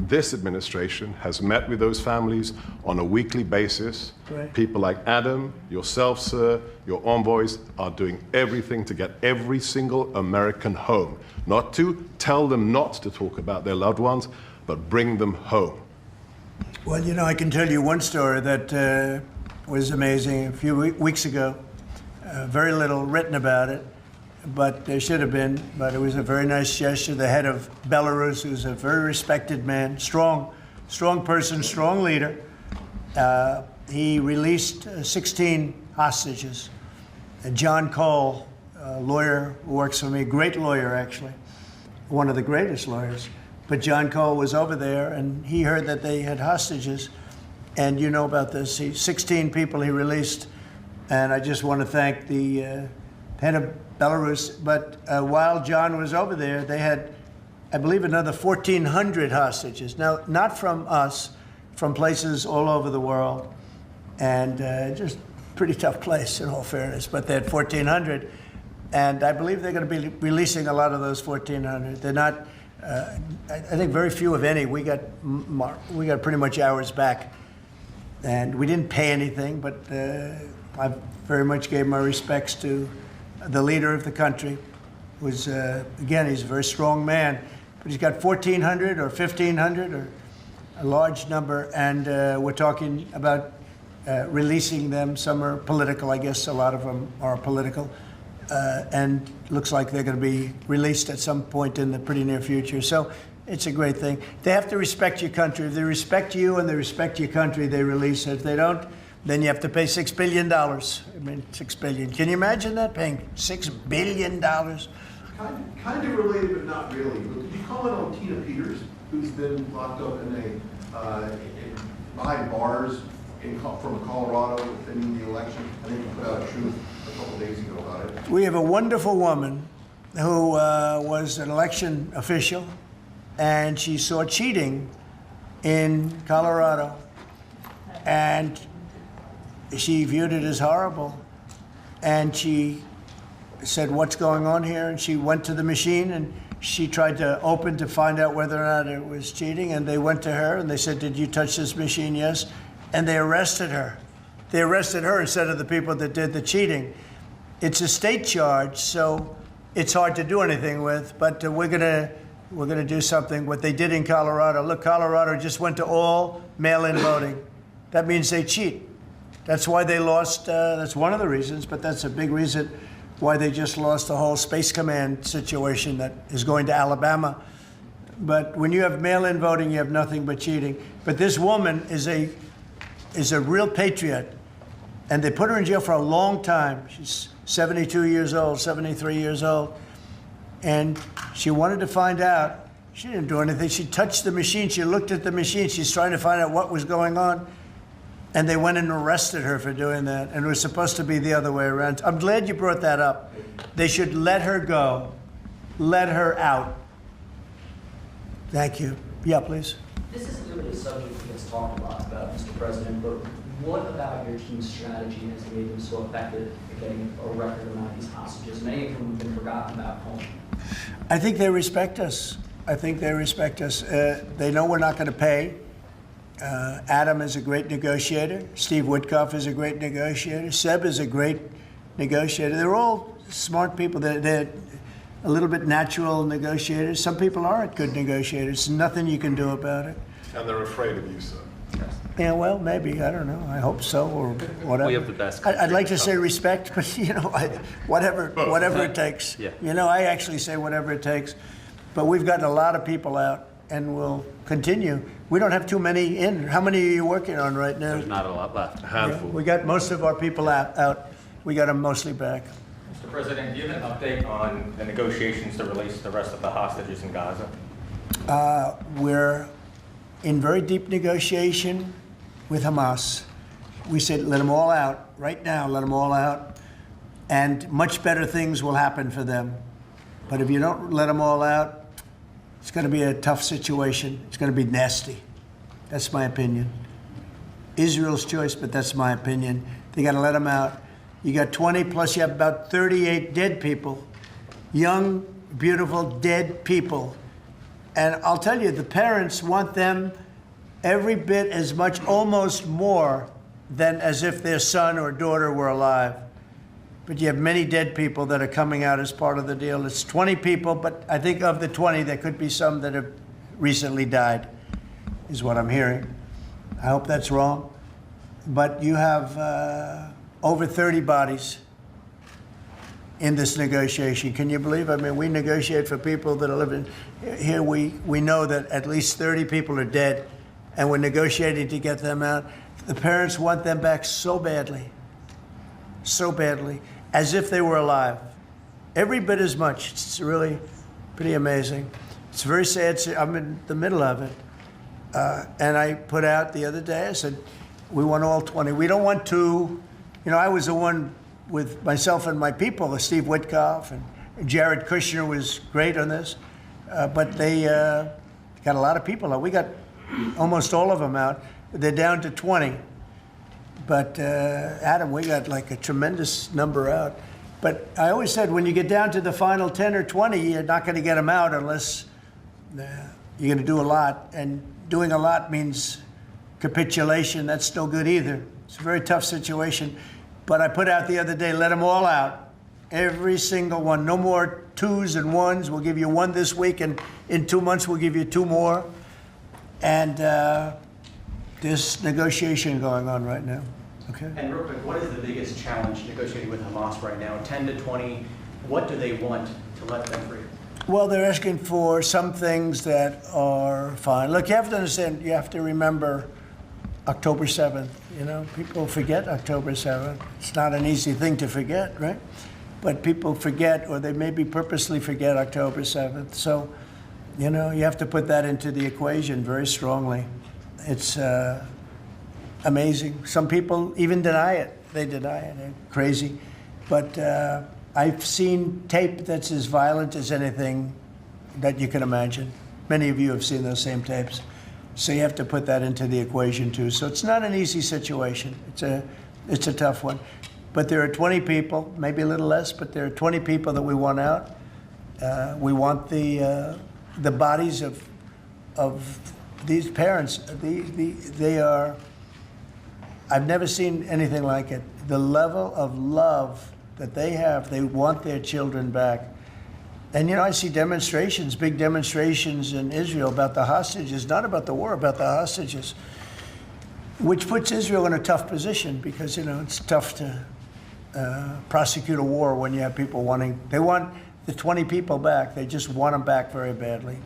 This administration has met with those families on a weekly basis. Right. People like Adam, yourself, sir, your envoys are doing everything to get every single American home. Not to tell them not to talk about their loved ones, but bring them home. well, you know, I can tell you one story that was amazing. A few weeks ago, very little written about it, but there should have been, but it was a very nice gesture. The head of Belarus, who's a very respected man, strong person, strong leader, he released 16 hostages. And John Cole, a lawyer who works for me, great lawyer actually, one of the greatest lawyers. But John Cole was over there and he heard that they had hostages. And you know about this, 16 people he released. And I just want to thank the head of Belarus. But while John was over there, they had, I believe, another 1,400 hostages. Now, not from us, from places all over the world. And just pretty tough place, in all fairness. But they had 1,400. And I believe they're going to be releasing a lot of those 1,400. They're not, I think very few, if any. We got pretty much ours back. And we didn't pay anything, but I very much gave my respects to the leader of the country. Was again, he's a very strong man, but he's got 1,400 or 1,500 or a large number, and we're talking about releasing them. Some are political, I guess a lot of them are political, and looks like they're going to be released at some point in the pretty near future. So it's a great thing. They have to respect your country. If they respect you and they respect your country, they release it. If they don't, then you have to pay $6 billion. I mean, $6 billion. Can you imagine that, paying $6 billion? Kind of related, but not really. But could you comment on Tina Peters, who's been locked up behind bars from Colorado within the election? I think you put out a truth a couple days ago about it. We have a wonderful woman who was an election official, and she saw cheating in Colorado, and she viewed it as horrible, and she said, "What's going on here?" And she went to the machine and she tried to open to find out whether or not it was cheating. And they went to her and they said, "Did you touch this machine?" "Yes." And they arrested her. They arrested her instead of the people that did the cheating. It's a state charge, so it's hard to do anything with. But we're gonna do something. What they did in Colorado. Look, Colorado just went to all mail-in voting. That means they cheat. That's why they lost. That's one of the reasons, but that's a big reason why they just lost the whole Space Command situation that is going to Alabama. But when you have mail-in voting, you have nothing but cheating. But this woman is a real patriot, and they put her in jail for a long time. She's 72 years old, 73 years old, and she wanted to find out. She didn't do anything. She touched the machine. She looked at the machine. She's trying to find out what was going on. And they went and arrested her for doing that. And it was supposed to be the other way around. I'm glad you brought that up. They should let her go. Let her out. Thank you. Yeah, please. This isn't really a subject that gets talked a lot about, Mr. President, but what about your team's strategy has made them so effective at getting a record amount of these hostages? Many of them have been forgotten about home. I think they respect us. I think they respect us. They know we're not going to pay. Adam is a great negotiator. Steve Witkoff is a great negotiator. Seb is a great negotiator. They're all smart people. They're a little bit natural negotiators. Some people aren't good negotiators. Nothing you can do about it. And they're afraid of you, sir. Yeah, well, maybe. I don't know. I hope so, or whatever. We have the best. I'd like to say respect, but whatever it takes. Yeah. I actually say whatever it takes. But we've gotten a lot of people out, and we'll continue. We don't have too many in. How many are you working on right now? There's not a lot left. A handful. We got most of our people out. We got them mostly back. Mr. President, do you have an update on the negotiations to release the rest of the hostages in Gaza? We're in very deep negotiation with Hamas. We said, let them all out right now, let them all out, and much better things will happen for them. But if you don't let them all out, it's going to be a tough situation. It's going to be nasty. That's my opinion. Israel's choice, but that's my opinion. They got to let them out. You got 20, plus you have about 38 dead people. Young, beautiful, dead people. And I'll tell you, the parents want them every bit as much, almost more, than as if their son or daughter were alive. But you have many dead people that are coming out as part of the deal. It's 20 people, but I think of the 20, there could be some that have recently died, is what I'm hearing. I hope that's wrong. But you have over 30 bodies in this negotiation. Can you believe? I mean, we negotiate for people that are living here. We know that at least 30 people are dead, and we're negotiating to get them out. The parents want them back so badly, as if they were alive. Every bit as much. It's really pretty amazing. It's very sad. I'm in the middle of it. And I put out the other day, I said, we want all 20. We don't want two. I was the one with myself and my people, Steve Witkoff, and Jared Kushner was great on this. But they got a lot of people out. We got almost all of them out. They're down to 20. But Adam, we got like a tremendous number out. But I always said, when you get down to the final 10 or 20, you're not going to get them out unless you're going to do a lot. And doing a lot means capitulation. That's no good either. It's a very tough situation. But I put out the other day, let them all out. Every single one. No more twos and ones. We'll give you one this week, and in 2 months we'll give you two more. And there's negotiation going on right now. Okay. And real quick, what is the biggest challenge negotiating with Hamas right now? 10 to 20, what do they want to let them free? Well, they're asking for some things that are fine. Look, you have to understand, you have to remember October 7th. People forget October 7th. It's not an easy thing to forget, right? But people forget, or they maybe purposely forget October 7th. So, you have to put that into the equation very strongly. It's amazing. Some people even deny it. They deny it. They're crazy. But I've seen tape that's as violent as anything that you can imagine. Many of you have seen those same tapes. So you have to put that into the equation too. So it's not an easy situation. It's a tough one. But there are 20 people, maybe a little less, but there are 20 people that we want out. We want the bodies of these parents. They are, I've never seen anything like it. The level of love that they have, they want their children back. And I see demonstrations, big demonstrations in Israel about the hostages, not about the war, about the hostages, which puts Israel in a tough position because, it's tough to prosecute a war when you have people they want the 20 people back. They just want them back very badly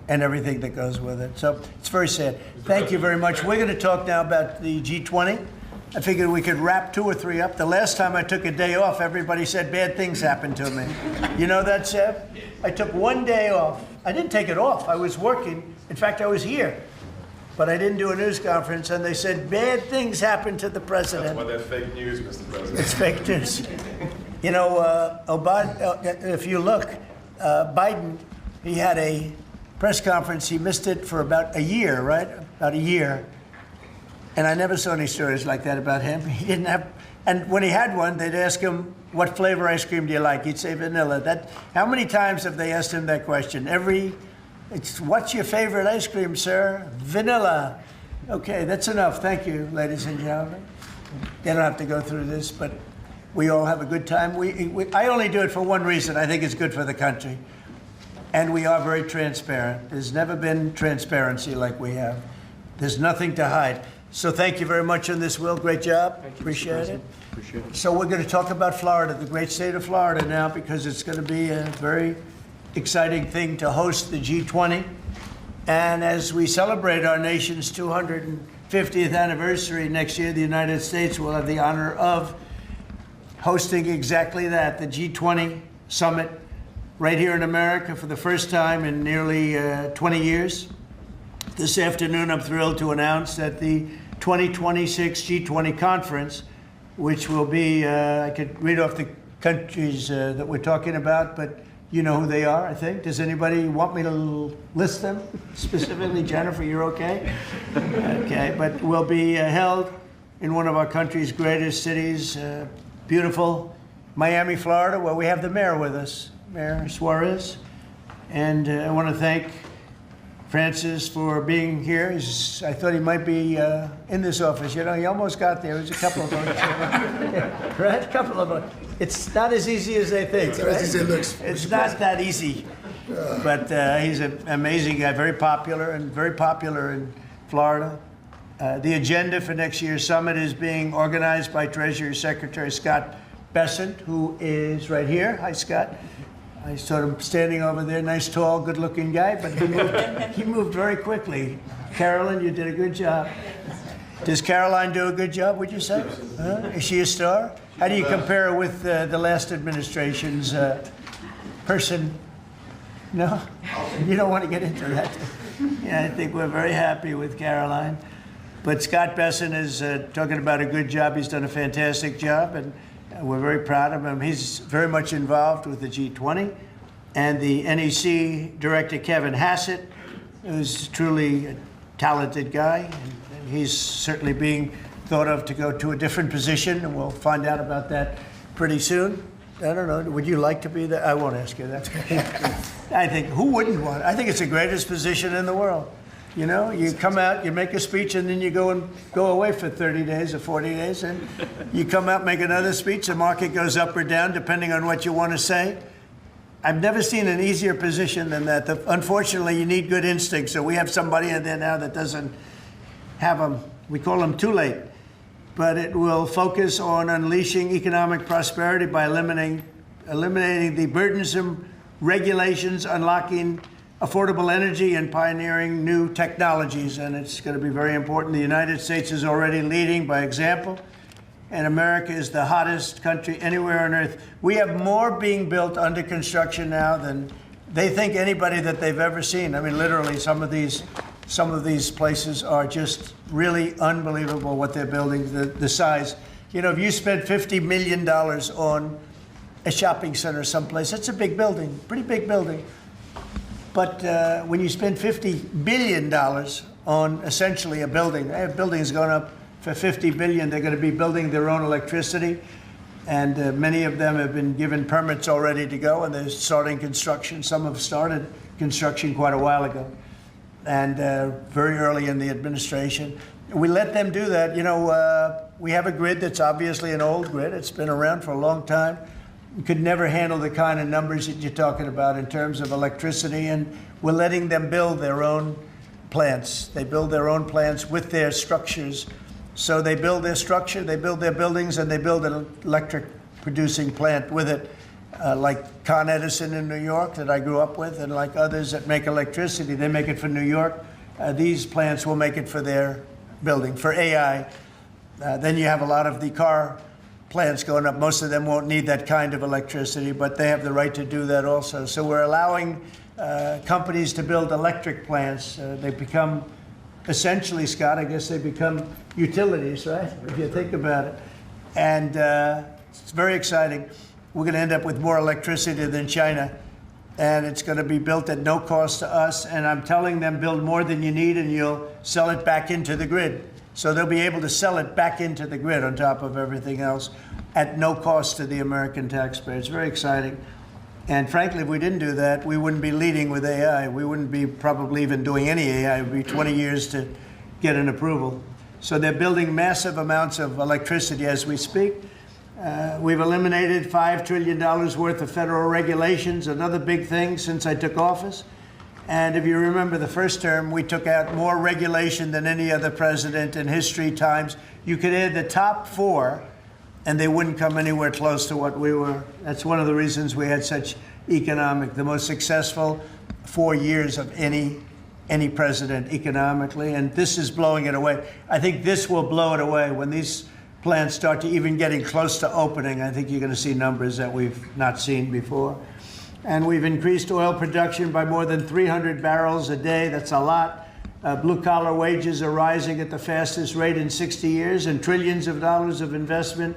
and everything that goes with it. So it's very sad. Thank you very much. We're going to talk now about the G20. I figured we could wrap 2 or 3 up. The last time I took a day off, everybody said bad things happened to me. You know that, Seb? I took 1 day off. I didn't take it off. I was working. In fact, I was here. But I didn't do a news conference, and they said bad things happened to the president. That's why they're fake news, Mr. President. It's fake news. If you look, Biden, he had a press conference. He missed it for about a year, right? About a year. And I never saw any stories like that about him. He didn't have, and when he had one, they'd ask him, what flavor ice cream do you like? He'd say vanilla. How many times have they asked him that question? What's your favorite ice cream, sir? Vanilla. Okay, that's enough. Thank you, ladies and gentlemen. They don't have to go through this, but we all have a good time. I only do it for one reason. I think it's good for the country. And we are very transparent. There's never been transparency like we have. There's nothing to hide. So thank you very much on this, Will. Great job. Appreciate it. Appreciate it. So we're going to talk about Florida, the great state of Florida now, because it's going to be a very exciting thing to host the G20. And as we celebrate our nation's 250th anniversary next year, the United States will have the honor of hosting exactly that, the G20 summit right here in America for the first time in nearly 20 years. This afternoon, I'm thrilled to announce that the 2026 G20 conference, which will be, I could read off the countries that we're talking about, but you know who they are, I think. Does anybody want me to list them specifically? Jennifer, you're okay? Okay, but will be held in one of our country's greatest cities, beautiful Miami, Florida, where we have the mayor with us, Mayor Suarez. And I want to thank Francis for being here. I thought he might be in this office. He almost got there. There's a couple of votes. Right? A couple of votes. It's not as easy as they think, right? It's not that easy. But he's an amazing guy, very popular in Florida. The agenda for next year's summit is being organized by Treasury Secretary Scott Bessent, who is right here. Hi, Scott. I saw him standing over there, nice, tall, good-looking guy, but he moved very quickly. Carolyn, you did a good job. Does Caroline do a good job, would you say? Is she a star? How do you compare her with the last administration's person? No? You don't want to get into that? Yeah, I think we're very happy with Caroline. But Scott Bessent is talking about a good job. He's done a fantastic job, and we're very proud of him. He's very much involved with the G20. And the NEC director, Kevin Hassett, who's truly a talented guy. And he's certainly being thought of to go to a different position, and we'll find out about that pretty soon. I don't know, would you like to be there? I won't ask you that. I think, who wouldn't want it? I think it's the greatest position in the world. You know, you come out, you make a speech, and then you go away for 30 days or 40 days, and you come out, make another speech. The market goes up or down, depending on what you want to say. I've never seen an easier position than that. Unfortunately, you need good instincts, so we have somebody in there now that doesn't have them. We call them too late. But it will focus on unleashing economic prosperity by eliminating the burdensome regulations, unlocking affordable energy, and pioneering new technologies. And it's going to be very important. The United States is already leading by example, and America is the hottest country anywhere on earth. We have more being built under construction now than they think anybody that they've ever seen. I mean, literally, some of these places are just really unbelievable what they're building, the size. You know, if you spend $50 million on a shopping center someplace, that's a big building, pretty big building. But when you spend $50 billion on essentially a building, buildings going up for $50 billion, they're going to be building their own electricity. And many of them have been given permits already to go, and they're starting construction. Some have started construction quite a while ago, and very early in the administration. We let them do that. You know, we have a grid that's obviously an old grid. It's been around for a long time. We could never handle the kind of numbers that you're talking about in terms of electricity, and we're letting them build their own plants. They build their own plants with their structures. So they build their structure, they build their buildings, and they build an electric producing plant with it, like Con Edison in New York that I grew up with, and like others that make electricity. They make it for New York. These plants will make it for their building, for AI. Then you have a lot of the car plants going up. Most of them won't need that kind of electricity, but they have the right to do that also. So we're allowing companies to build electric plants. They become, essentially, Scott, I guess they become utilities, right? If you think about it. And it's very exciting. We're going to end up with more electricity than China, and it's going to be built at no cost to us. And I'm telling them, build more than you need, and you'll sell it back into the grid. So they'll be able to sell it back into the grid on top of everything else at no cost to the American taxpayer. It's very exciting. And frankly, if we didn't do that, we wouldn't be leading with AI. We wouldn't be probably even doing any AI. It would be 20 years to get an approval. So they're building massive amounts of electricity as we speak. We've eliminated $5 trillion worth of federal regulations, another big thing since I took office. And if you remember the first term, we took out more regulation than any other president in history times. You could add the top 4, and they wouldn't come anywhere close to what we were. That's one of the reasons we had such the most successful 4 years of any president economically, and this is blowing it away. I think this will blow it away. When these plants start to even getting close to opening, I think you're going to see numbers that we've not seen before. And we've increased oil production by more than 300 barrels a day. That's a lot. Blue-collar wages are rising at the fastest rate in 60 years, and trillions of dollars of investment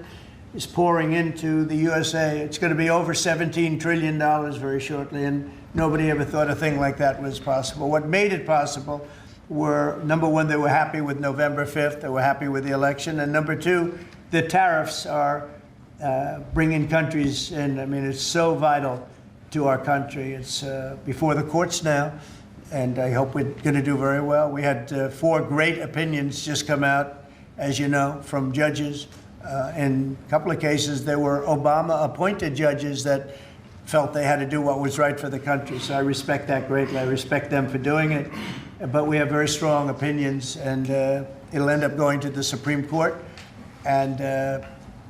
is pouring into the USA. It's going to be over $17 trillion very shortly, and nobody ever thought a thing like that was possible. What made it possible were, number one, they were happy with November 5th. They were happy with the election. And number two, the tariffs are bringing countries in. I mean, it's so vital to our country. It's before the courts now, and I hope we're going to do very well. We had 4 great opinions just come out, as you know, from judges. In a couple of cases, there were Obama-appointed judges that felt they had to do what was right for the country. So I respect that greatly. I respect them for doing it. But we have very strong opinions, and it'll end up going to the Supreme Court. And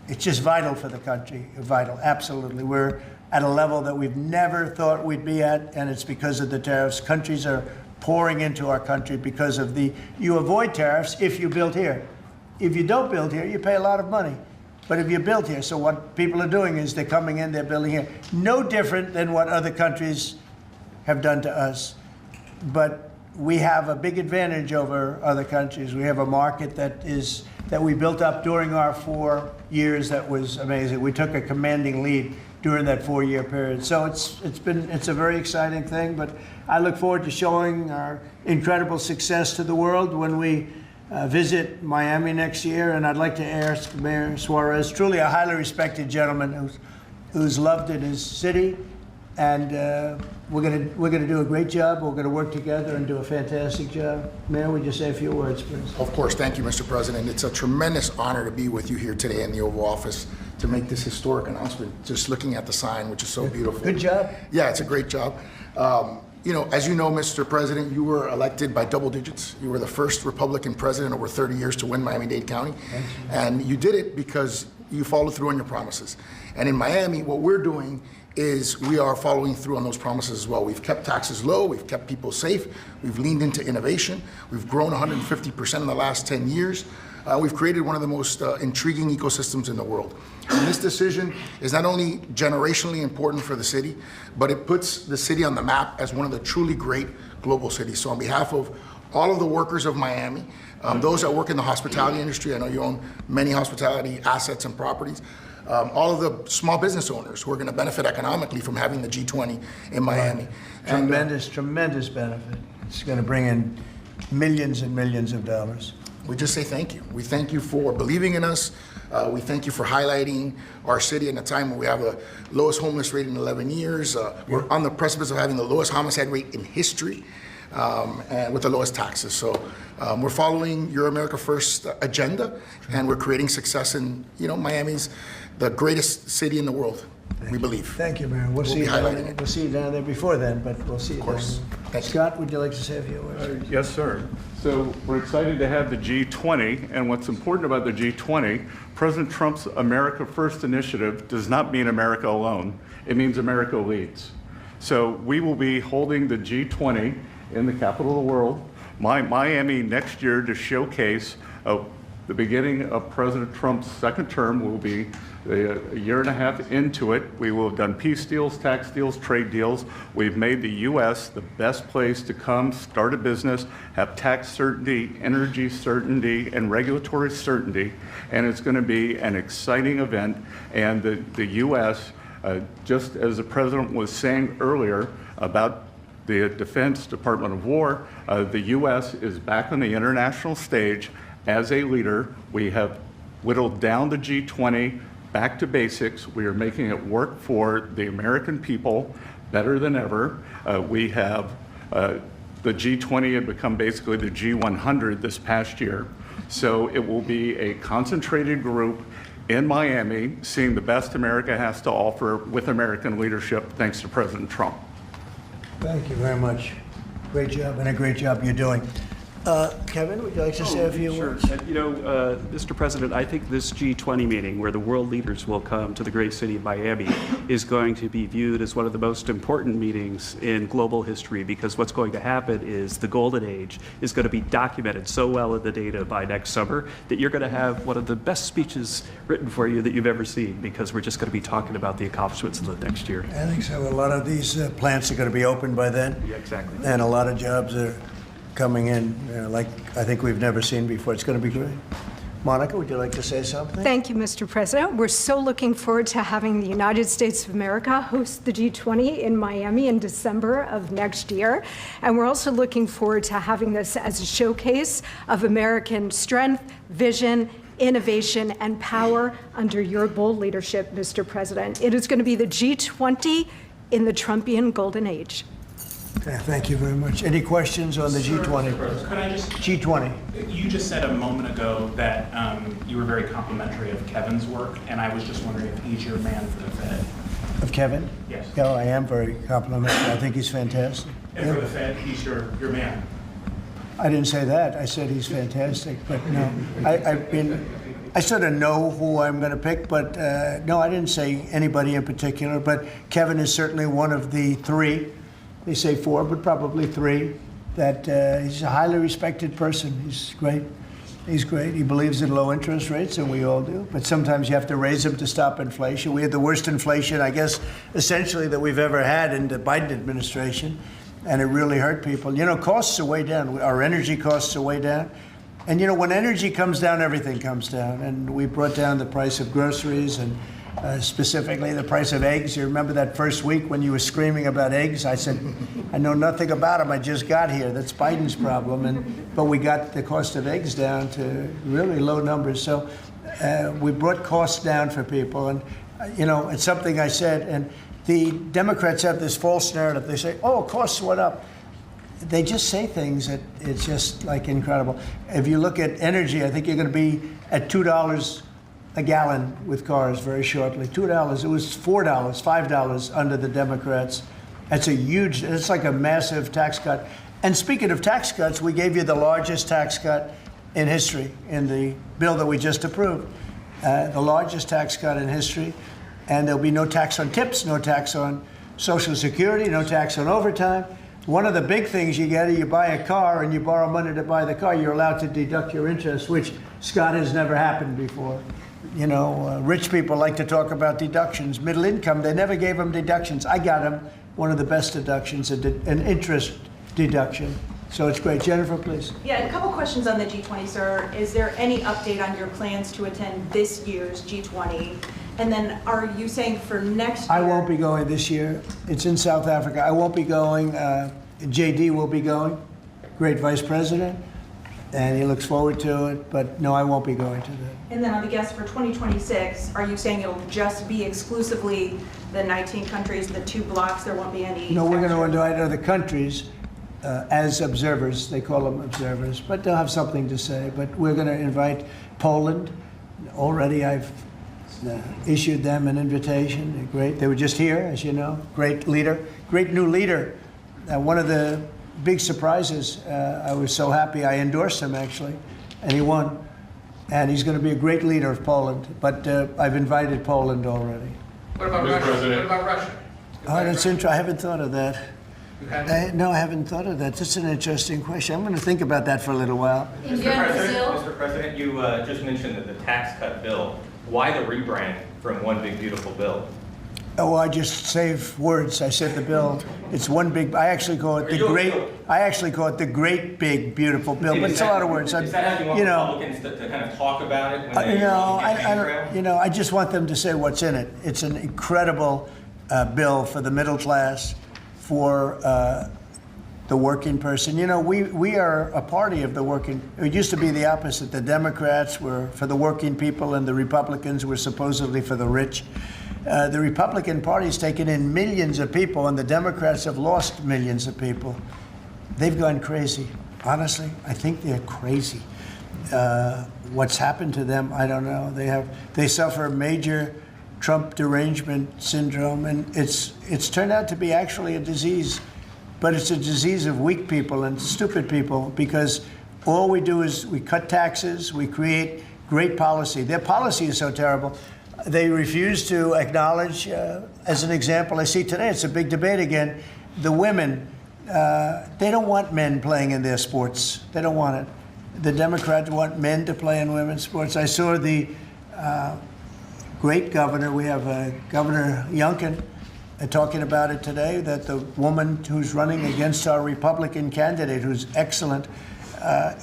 it's just vital for the country, vital, absolutely. We're at a level that we've never thought we'd be at, and it's because of the tariffs. Countries are pouring into our country because of you avoid tariffs if you build here. If you don't build here, you pay a lot of money. But if you build here, so what people are doing is they're coming in, they're building here. No different than what other countries have done to us. But we have a big advantage over other countries. We have a market that we built up during our 4 years that was amazing. We took a commanding lead during that 4-year period. So it's a very exciting thing, but I look forward to showing our incredible success to the world when we visit Miami next year. And I'd like to ask Mayor Suarez, truly a highly respected gentleman who's loved in his city, and we're gonna do a great job. We're gonna work together and do a fantastic job. Mayor, would you say a few words, please? Of course. Thank you, Mr. President. It's a tremendous honor to be with you here today in the Oval Office to make this historic announcement, just looking at the sign, which is so beautiful. Good job. Yeah, it's a great job. As you know, Mr. President, you were elected by double digits. You were the first Republican president over 30 years to win Miami-Dade County. And you did it because you followed through on your promises. And in Miami, what we're doing is we are following through on those promises as well. We've kept taxes low, we've kept people safe, we've leaned into innovation, we've grown 150% in the last 10 years. We've created one of the most intriguing ecosystems in the world. And this decision is not only generationally important for the city, but it puts the city on the map as one of the truly great global cities. So on behalf of all of the workers of Miami, those that work in the hospitality industry, I know you own many hospitality assets and properties, all of the small business owners who are going to benefit economically from having the G20 in Miami. Tremendous benefit. It's going to bring in millions and millions of dollars. we just say thank you. We thank you for believing in us. We thank you for highlighting our city in a time when we have the lowest homeless rate in 11 years. We're on the precipice of having the lowest homicide rate in history, and with the lowest taxes. So we're following your America First agenda, and we're creating success in, Miami's the greatest city in the world, we believe. Thank you, Mayor. We'll see you down there. We'll see you down there before then, but we'll see you down there. Scott, would you like to say a few words? Yes, sir. So we're excited to have the G20, and what's important about the G20, President Trump's America First initiative does not mean America alone. It means America leads. So we will be holding the G20 in the capital of the world, Miami, next year to showcase the beginning of President Trump's second term. Will be a year and a half into it. We will have done peace deals, tax deals, trade deals. We've made the U.S. the best place to come, start a business, have tax certainty, energy certainty, and regulatory certainty. And it's going to be an exciting event. And the U.S., just as the President was saying earlier about the Defense Department of War, the U.S. is back on the international stage as a leader. We have whittled down the G20 back to basics. We are making it work for the American people better than ever. We have the G20 had become basically the G100 this past year. So it will be a concentrated group in Miami, seeing the best America has to offer with American leadership, thanks to President Trump. Thank you very much. Great job, and a great job you're doing. Kevin, would you like to say a few words? Mr. President, I think this G20 meeting, where the world leaders will come to the great city of Miami, is going to be viewed as one of the most important meetings in global history, because what's going to happen is the golden age is going to be documented so well in the data by next summer that you're going to have one of the best speeches written for you that you've ever seen, because we're just going to be talking about the accomplishments of the next year. I think so. A lot of these plants are going to be open by then. Yeah, exactly. And a lot of jobs are coming in like I think we've never seen before. It's going to be great. Monica, would you like to say something? Thank you, Mr. President. We're so looking forward to having the United States of America host the G20 in Miami in December of next year. And we're also looking forward to having this as a showcase of American strength, vision, innovation, and power under your bold leadership, Mr. President. It is going to be the G20 in the Trumpian golden age. Okay, thank you very much. Any questions on the G20? Could I just... G20. You just said a moment ago that you were very complimentary of Kevin's work, and I was just wondering if he's your man for the Fed. Of Kevin? Yes. Yeah, I am very complimentary. I think he's fantastic. And for the Fed, he's your man. I didn't say that. I said he's fantastic, but no. I sort of know who I'm going to pick, but no, I didn't say anybody in particular, but Kevin is certainly one of the three. They say four, but probably three, that he's a highly respected person. He's great. He's great. He believes in low interest rates, and we all do. But sometimes you have to raise them to stop inflation. We had the worst inflation, I guess, essentially that we've ever had in the Biden administration, and it really hurt people. Costs are way down. Our energy costs are way down. And, when energy comes down, everything comes down. And we brought down the price of groceries and specifically the price of eggs. You remember that first week when you were screaming about eggs? I said, I know nothing about them. I just got here. That's Biden's problem. But we got the cost of eggs down to really low numbers. So we brought costs down for people. And, it's something I said. And the Democrats have this false narrative. They say, oh, costs went up. They just say things that it's just like incredible. If you look at energy, I think you're going to be at $2 a gallon with cars very shortly. $2. It was $4, $5 under the Democrats. That's it's like a massive tax cut. And speaking of tax cuts, we gave you the largest tax cut in history in the bill that we just approved. The largest tax cut in history. And there'll be no tax on tips, no tax on Social Security, no tax on overtime. One of the big things you get is you buy a car and you borrow money to buy the car, you're allowed to deduct your interest, which, Scott, has never happened before. Rich people like to talk about deductions. Middle income, they never gave them deductions. I got them one of the best deductions, an interest deduction. So it's great. Jennifer, please. Yeah, a couple questions on the G20, sir. Is there any update on your plans to attend this year's G20? And then are you saying for next year? I won't be going this year. It's in South Africa. I won't be going. JD will be going. Great vice president. and he looks forward to it, but no, I won't be going to that. And then on the guest for 2026, are you saying it'll just be exclusively the 19 countries, the 2 blocks, there won't be any? No, we're going to extra? invite other countries as observers. They call them observers, but they'll have something to say. But we're going to invite Poland. Already I've issued them an invitation. They're great. They were just here, as you know. Great leader, great new leader. One of the big surprises, I was so happy I endorsed him actually, and he won. And he's going to be a great leader of Poland. But I've invited Poland already. What about Mr. Russia? President. What about Russia? Oh, that's interesting. I haven't thought of that. You haven't? No, I haven't thought of that. That's an interesting question. I'm going to think about that for a little while. India and Brazil? Mr. President, you just mentioned that the tax cut bill. Why the rebrand from one big beautiful bill? Oh, I just save words. I said the bill. It's one big. I actually call it the great. I actually call it the great big beautiful bill. But it's a lot of words. Is that how you want You know, Republicans to kind of talk about it when they no, on the campaign I trail? don't. You know, I just want them to say what's in it. It's an incredible bill for the middle class, for the working person. You know, we are a party of the working. It used to be the opposite. The Democrats were for the working people, and the Republicans were supposedly for the rich. The Republican Party's taken in millions of people, and the Democrats have lost millions of people. They've gone crazy. Honestly, I think they're crazy. What's happened to them, I don't know. They suffer major Trump derangement syndrome, and it's turned out to be actually a disease, but it's a disease of weak people and stupid people, because all we do is we cut taxes, we create great policy. Their policy is so terrible. They refuse to acknowledge, as an example, I see today, it's a big debate again, the women, they don't want men playing in their sports. They don't want it. The Democrats want men to play in women's sports. I saw the great governor, we have Governor Youngkin, talking about it today, that the woman who's running against our Republican candidate, who's excellent,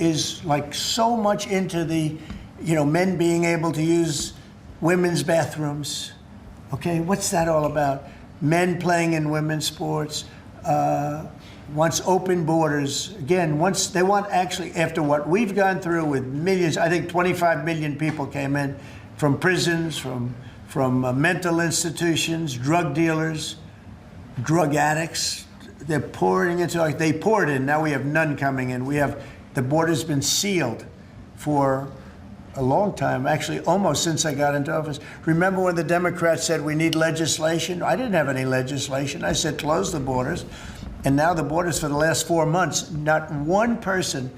is like so much into the, men being able to use women's bathrooms. Okay, what's that all about? Men playing in women's sports, wants open borders. Again, once they want, actually, after what we've gone through with millions, I think 25 million people came in from prisons, from mental institutions, drug dealers, drug addicts. They're pouring into, they poured in, now we have none coming in. The border's been sealed for a long time, actually almost since I got into office. Remember when the Democrats said we need legislation? I didn't have any legislation. I said close the borders. And now the borders, for the last 4 months, not one person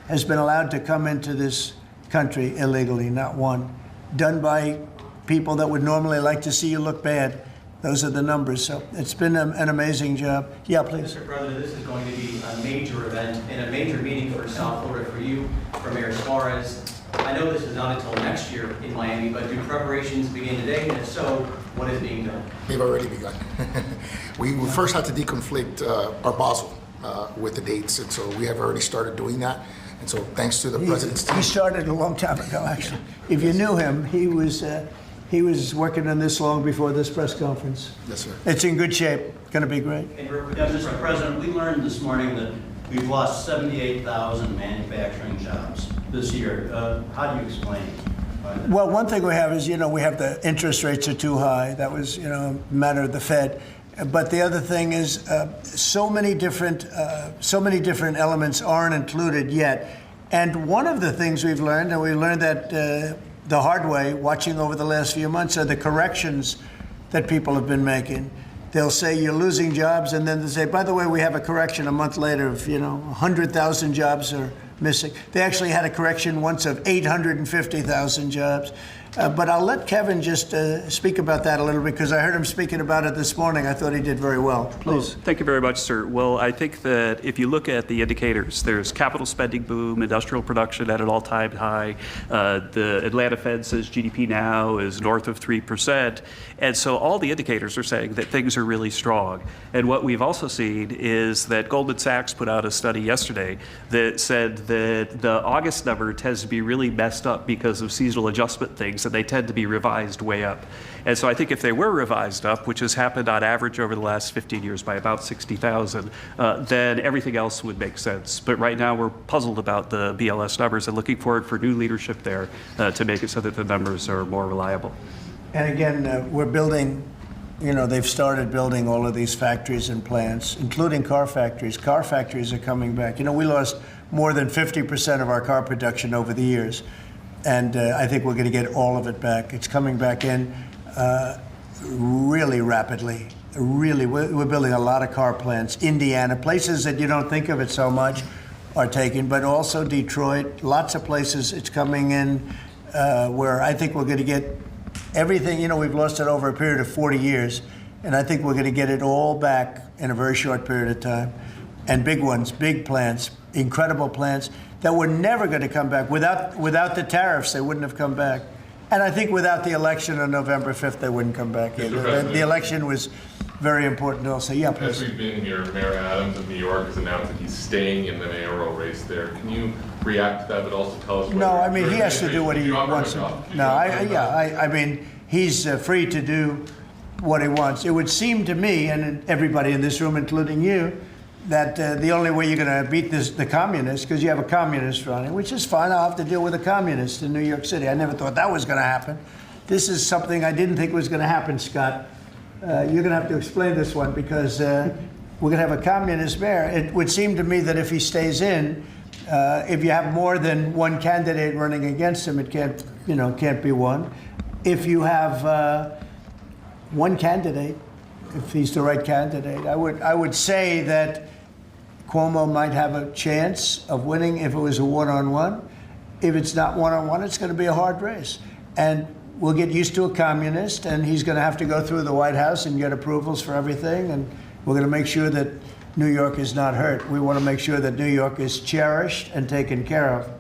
has been allowed to come into this country illegally, not one. Done by people that would normally like to see you look bad. Those are the numbers. So it's been an amazing job. Yeah, please. Mr. President, this is going to be a major event and a major meeting for South Florida, for you, for Mayor Suarez. I know this is not until next year in Miami, but do preparations begin today? And if so, what is being done? They've already begun. We first had to deconflict our Basel with the dates, and so we have already started doing that. And so thanks to the president's team. He started a long time ago, actually. If you knew him, he was working on this long before this press conference. Yes, sir. It's in good shape. Going to be great. Mr. President, we learned this morning that we've lost 78,000 manufacturing jobs this year. How do you explain it? Well, one thing we have is, we have the interest rates are too high. That was, a matter of the Fed. But the other thing is, so many different elements aren't included yet. And one of the things we've learned, and we learned that the hard way, watching over the last few months, are the corrections that people have been making. They'll say you're losing jobs, and then they say, by the way, we have a correction a month later of, 100,000 jobs are missing. They actually had a correction once of 850,000 jobs. But I'll let Kevin just speak about that a little bit, because I heard him speaking about it this morning. I thought he did very well. Please. Thank you very much, sir. Well, I think that if you look at the indicators, there's capital spending boom, industrial production at an all-time high. The Atlanta Fed says GDP now is north of 3%. And so all the indicators are saying that things are really strong. And what we've also seen is that Goldman Sachs put out a study yesterday that said that the August number tends to be really messed up because of seasonal adjustment things and they tend to be revised way up. And so I think if they were revised up, which has happened on average over the last 15 years by about 60,000, then everything else would make sense. But right now we're puzzled about the BLS numbers and looking forward for new leadership there to make it so that the numbers are more reliable. And again, we're building, they've started building all of these factories and plants, including car factories. Car factories are coming back. We lost more than 50% of our car production over the years. And I think we're going to get all of it back. It's coming back in really rapidly. Really, we're building a lot of car plants. Indiana, places that you don't think of it so much are taken, but also Detroit, lots of places it's coming in where I think we're going to get everything. We've lost it over a period of 40 years, and I think we're going to get it all back in a very short period of time. And big ones, big plants, incredible plants that were never going to come back. Without the tariffs, they wouldn't have come back. And I think without the election on November 5th, they wouldn't come back either. The election was very important also. Yeah, please. As we've been here, Mayor Adams of New York has announced that he's staying in the mayoral race there. Can you react to that, but also tell us? No, I mean, he has to do what he wants to do. No, I mean, he's free to do what he wants. It would seem to me, and everybody in this room, including you, that the only way you're going to beat the communists, because you have a communist running, which is fine. I'll have to deal with a communist in New York City. I never thought that was going to happen. This is something I didn't think was going to happen, Scott. You're going to have to explain this one, because we're going to have a communist mayor. It would seem to me that if he stays in, if you have more than one candidate running against him, it can't be one. If you have one candidate, if he's the right candidate, I would say that Cuomo might have a chance of winning if it was a one-on-one. If it's not one-on-one, it's going to be a hard race. And we'll get used to a communist, and he's going to have to go through the White House and get approvals for everything. And we're going to make sure that New York is not hurt. We want to make sure that New York is cherished and taken care of.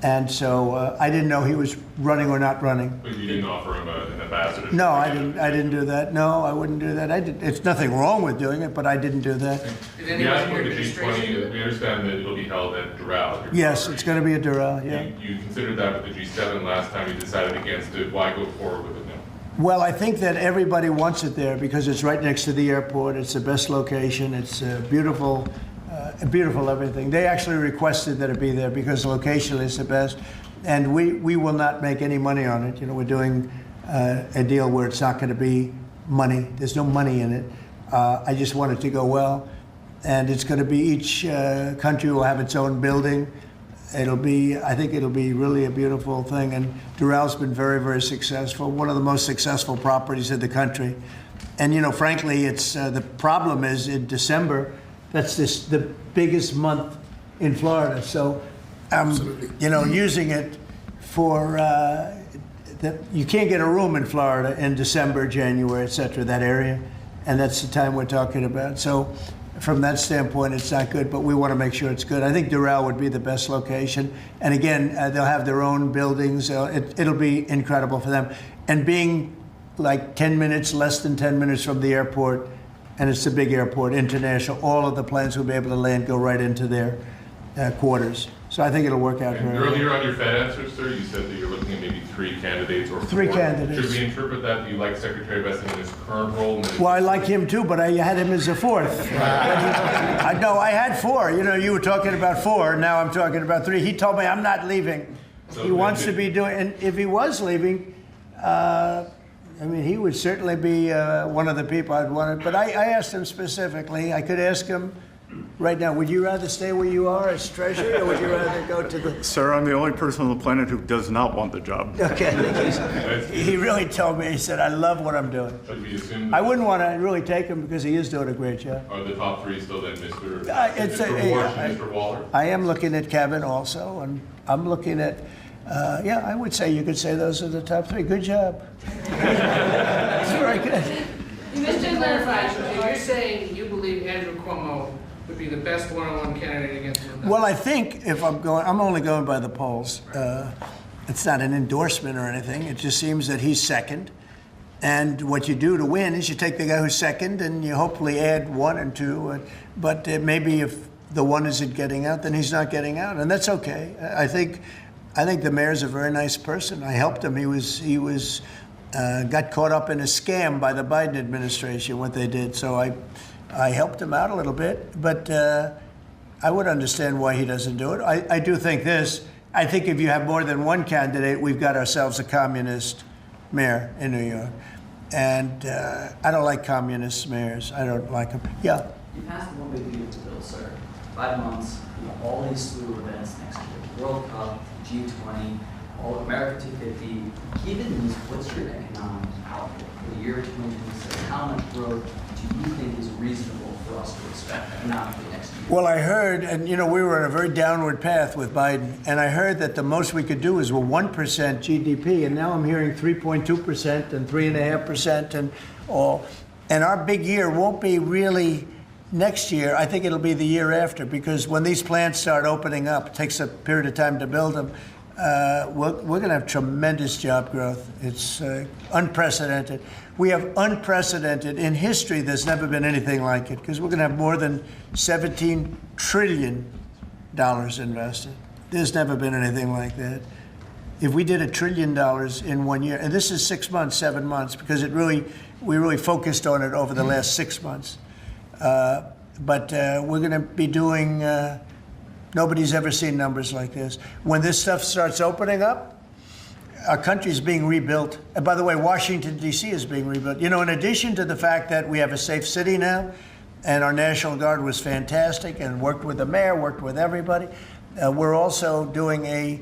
And so I didn't know he was running or not running. But you didn't offer him an ambassador? No, I didn't do that. No, I wouldn't do that. It's nothing wrong with doing it, but I didn't do that. We asked for the G20. We understand that it'll be held at Doral. Yes, it's going to be a Doral, yeah. You considered that with the G7 last time. You decided against it. Why go forward with it now? Well, I think that everybody wants it there because it's right next to the airport. It's the best location. It's beautiful. Beautiful everything. They actually requested that it be there because location is the best, and we will not make any money on it. We're doing a deal where it's not going to be money. There's no money in it. I just want it to go well, and it's going to be each country will have its own building. I think it'll be really a beautiful thing, and Doral's been very, very successful. One of the most successful properties in the country, and frankly, it's the problem is in December. That's the biggest month in Florida. So, using it for that you can't get a room in Florida in December, January, et cetera, that area, and that's the time we're talking about. So, from that standpoint, it's not good, but we want to make sure it's good. I think Doral would be the best location, and again, they'll have their own buildings. It'll be incredible for them, and being like less than 10 minutes from the airport. And it's a big airport, international. All of the planes will be able to land, go right into their quarters. So I think it'll work out very well. Earlier on your Fed answer, sir, you said that you're looking at maybe 3 candidates or 4. 3 candidates. Should we interpret that you like Secretary Bessing in his current role? Well, I like him too, but I had him as a 4th. I had 4. You were talking about 4. Now I'm talking about 3. He told me I'm not leaving. So he wants to be doing, and if he was leaving, he would certainly be one of the people I'd want. But I asked him specifically. I could ask him right now, would you rather stay where you are as Treasury, or would you rather go to the... Sir, I'm the only person on the planet who does not want the job. Okay. He really told me, he said, I love what I'm doing. I wouldn't want to really take him because he is doing a great job. Are the top 3 still then Mr. Warsh and Mr. Waller? I am looking at Kevin also, and I'm looking at... I would say you could say those are the top 3. Good job. It's very good. Just to clarify, so you're saying you believe Andrew Cuomo would be the best one-on-one candidate against him? Well, I think if I'm only going by the polls. It's not an endorsement or anything. It just seems that he's second. And what you do to win is you take the guy who's second and you hopefully add 1 and 2. But maybe if the 1 isn't getting out, then he's not getting out. And that's okay. I think I think the mayor's a very nice person. I helped him. He got caught up in a scam by the Biden administration, what they did. So I helped him out a little bit, but I would understand why he doesn't do it. I do think this. I think if you have more than one candidate, we've got ourselves a communist mayor in New York. And I don't like communist mayors. I don't like them. Yeah. You passed the One Big Beautiful Bill, sir. 5 months, all these slew of events next year. World Cup, G20, all America 250. Given this, what's your economic outlook for the year 2026? How much growth do you think is reasonable for us to expect economically next year? Well, I heard, and we were on a very downward path with Biden, and I heard that the most we could do is 1% GDP, and now I'm hearing 3.2% and 3.5% and all. And our big year won't be really next year. I think it'll be the year after, because when these plants start opening up, it takes a period of time to build them. We're going to have tremendous job growth. It's unprecedented. We have unprecedented in history. There's never been anything like it, because we're going to have more than $17 trillion invested. There's never been anything like that. If we did $1 trillion in 1 year, and this is 6 months, 7 months, because we really focused on it over the last 6 months. But we're going to be doing. Nobody's ever seen numbers like this. When this stuff starts opening up, our country's being rebuilt. And by the way, Washington, D.C. is being rebuilt. In addition to the fact that we have a safe city now, and our National Guard was fantastic and worked with the mayor, worked with everybody, we're also doing a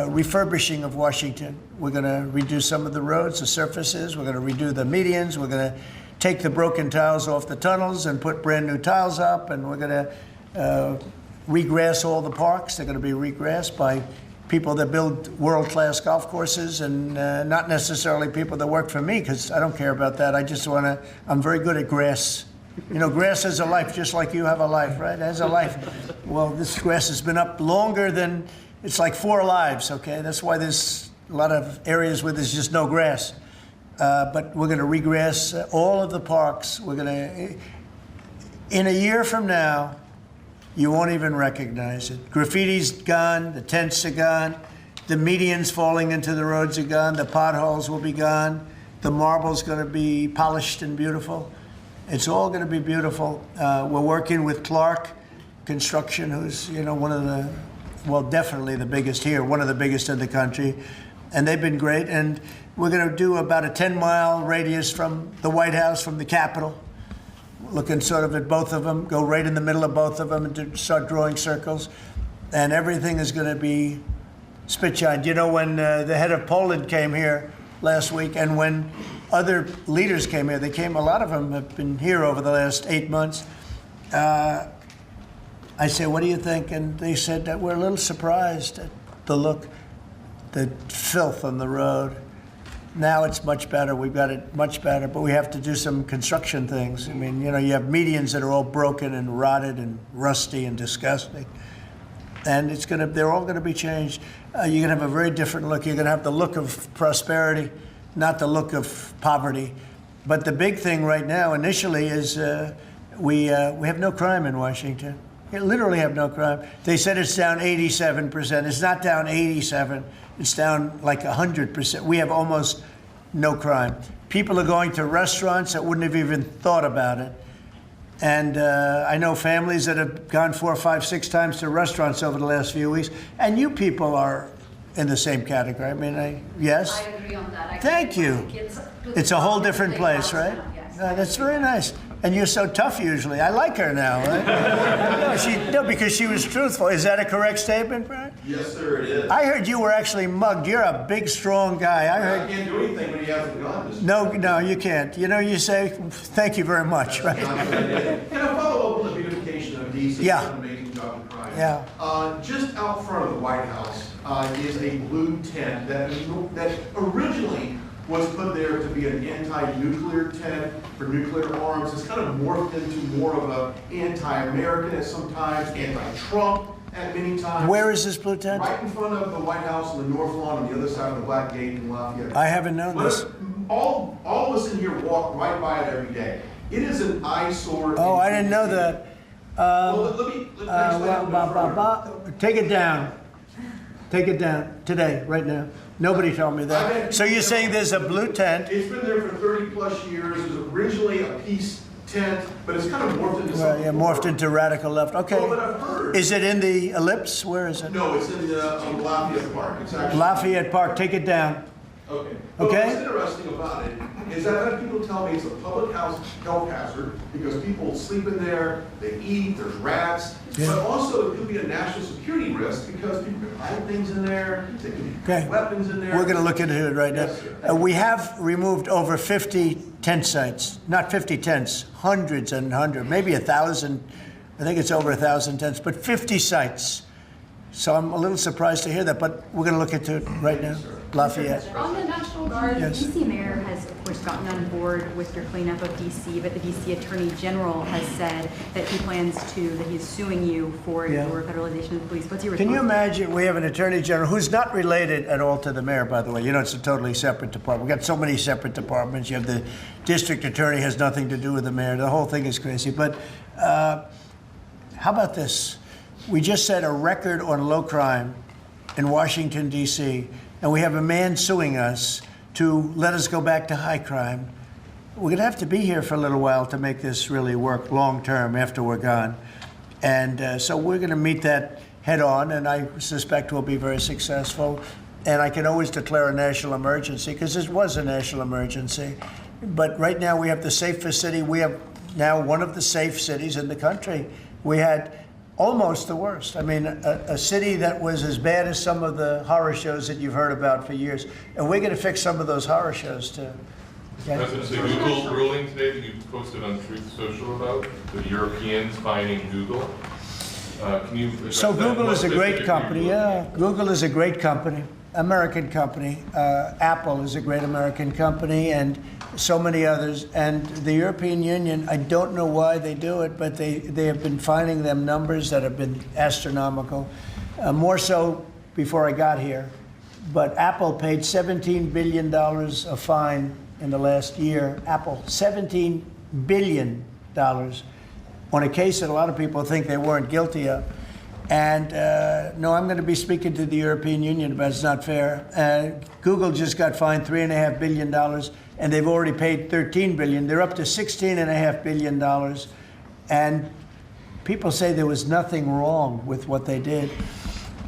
refurbishing of Washington. We're going to redo some of the roads, the surfaces. We're going to redo the medians. We're going to take the broken tiles off the tunnels and put brand new tiles up. And we're going to regrass all the parks. They're going to be regrassed by people that build world-class golf courses, and not necessarily people that work for me, because I don't care about that. I just want to, I'm very good at grass. Grass has a life, just like you have a life, right? It has a life. Well, this grass has been up longer than, it's like 4 lives, okay? That's why there's a lot of areas where there's just no grass. But we're going to regrass all of the parks. We're going to, in a year from now, you won't even recognize it. Graffiti's gone, the tents are gone, the medians falling into the roads are gone, the potholes will be gone, the marble's going to be polished and beautiful. It's all going to be beautiful. We're working with Clark Construction, who's one of the, well, definitely the biggest here, one of the biggest in the country, and they've been great. And we're going to do about a 10-mile radius from the White House, from the Capitol, looking sort of at both of them, go right in the middle of both of them and start drawing circles. And everything is going to be spit-shined. When the head of Poland came here last week, and when other leaders came here, a lot of them have been here over the last 8 months. I say, what do you think? And they said that we're a little surprised at the look, the filth on the road. Now it's much better. We've got it much better, but we have to do some construction things. I mean, you have medians that are all broken and rotted and rusty and disgusting. And they're all gonna be changed. You're gonna have a very different look. You're gonna have the look of prosperity, not the look of poverty. But the big thing right now, initially, is we have no crime in Washington. We literally have no crime. They said it's down 87%. It's not down 87. It's down like 100%. We have almost no crime. People are going to restaurants that wouldn't have even thought about it. And I know families that have gone 4, 5, 6 times to restaurants over the last few weeks. And you people are in the same category. I mean, yes? I agree on that. Thank you. It's a whole different place, right? Yes. That's very nice. And you're so tough usually. I like her now, right? No, because she was truthful. Is that a correct statement, Brian? Yes, sir, it is. I heard you were actually mugged. You're a big, strong guy. I can't do anything when he hasn't gone this No, you can't. You say, thank you very much, right? Can I follow up on the beautification of D.C.? Yeah. An amazing job of crime. Yeah. Just out front of the White House is a blue tent that originally was put there to be an anti-nuclear tent for nuclear arms. It's kind of morphed into more of an anti-American at some times, anti-Trump at many times. Where is this blue tent? Right in front of the White House on the North Lawn, on the other side of the Black Gate in Lafayette. I haven't known this. All of us in here walk right by it every day. It is an eyesore. Oh, I didn't know that. Well, let me explain Take it down. Take it down today, right now. Nobody told me that. So you're saying there's a blue tent? It's been there for 30-plus years. It was originally a peace tent, but it's kind of morphed into Well, something. yeah, morphed into radical left. Okay. Well, but I've heard. Is it in the Ellipse? Where is it? No, it's in Lafayette Park. It's actually. Lafayette Park. Take it down. Okay. Okay. What's interesting about it is that I've had people tell me it's a public health hazard because people sleep in there, they eat, there's rats, but also it could be a national security risk because people can hide things in there, they can have weapons in there. We're going to look into it right now. Yes, We have removed over 50 tent sites, not 50 tents, hundreds and hundreds, maybe 1,000. I think it's over 1,000 tents, but 50 sites. So I'm a little surprised to hear that, but we're going to look into it right now. Lafayette. On the National Guard, Yes. the DC mayor has, of course, gotten on board with your cleanup of DC, but the DC Attorney General has said that he plans to, that he's suing you for Yeah. your federalization of the police. What's your response? Can you imagine, we have an attorney general who's not related at all to the mayor, by the way. You know, it's a totally separate department. We've got so many separate departments. You have the district attorney has nothing to do with the mayor. The whole thing is crazy. But how about this? We just set a record on low crime in Washington, D.C., and we have a man suing us to let us go back to high crime. We're going to have to be here for a little while to make this really work long term after we're gone. And so we're going to meet that head on, and I suspect we'll be very successful. And I can always declare a national emergency because this was a national emergency. But right now we have the safest city. We have now one of the safe cities in the country. We had almost the worst. I mean, a city that was as bad as some of the horror shows that you've heard about for years. And we're going to fix some of those horror shows too. Okay? President, the Google ruling today that you posted on Truth Social about the Europeans fining Google. Can you address So that? Google What is a great specifically company. are you Yeah, Google is a great company, American company. Apple is a great American company, and so many others. And the European Union, I don't know why they do it, but they have been finding them numbers that have been astronomical, more so before I got here. But Apple paid $17 billion a fine in the last year. Apple, $17 billion on a case that a lot of people think they weren't guilty of. And no, I'm going to be speaking to the European Union about it's not fair. Google just got fined $3.5 billion, and they've already paid $13 billion. They're up to $16.5 billion. And people say there was nothing wrong with what they did.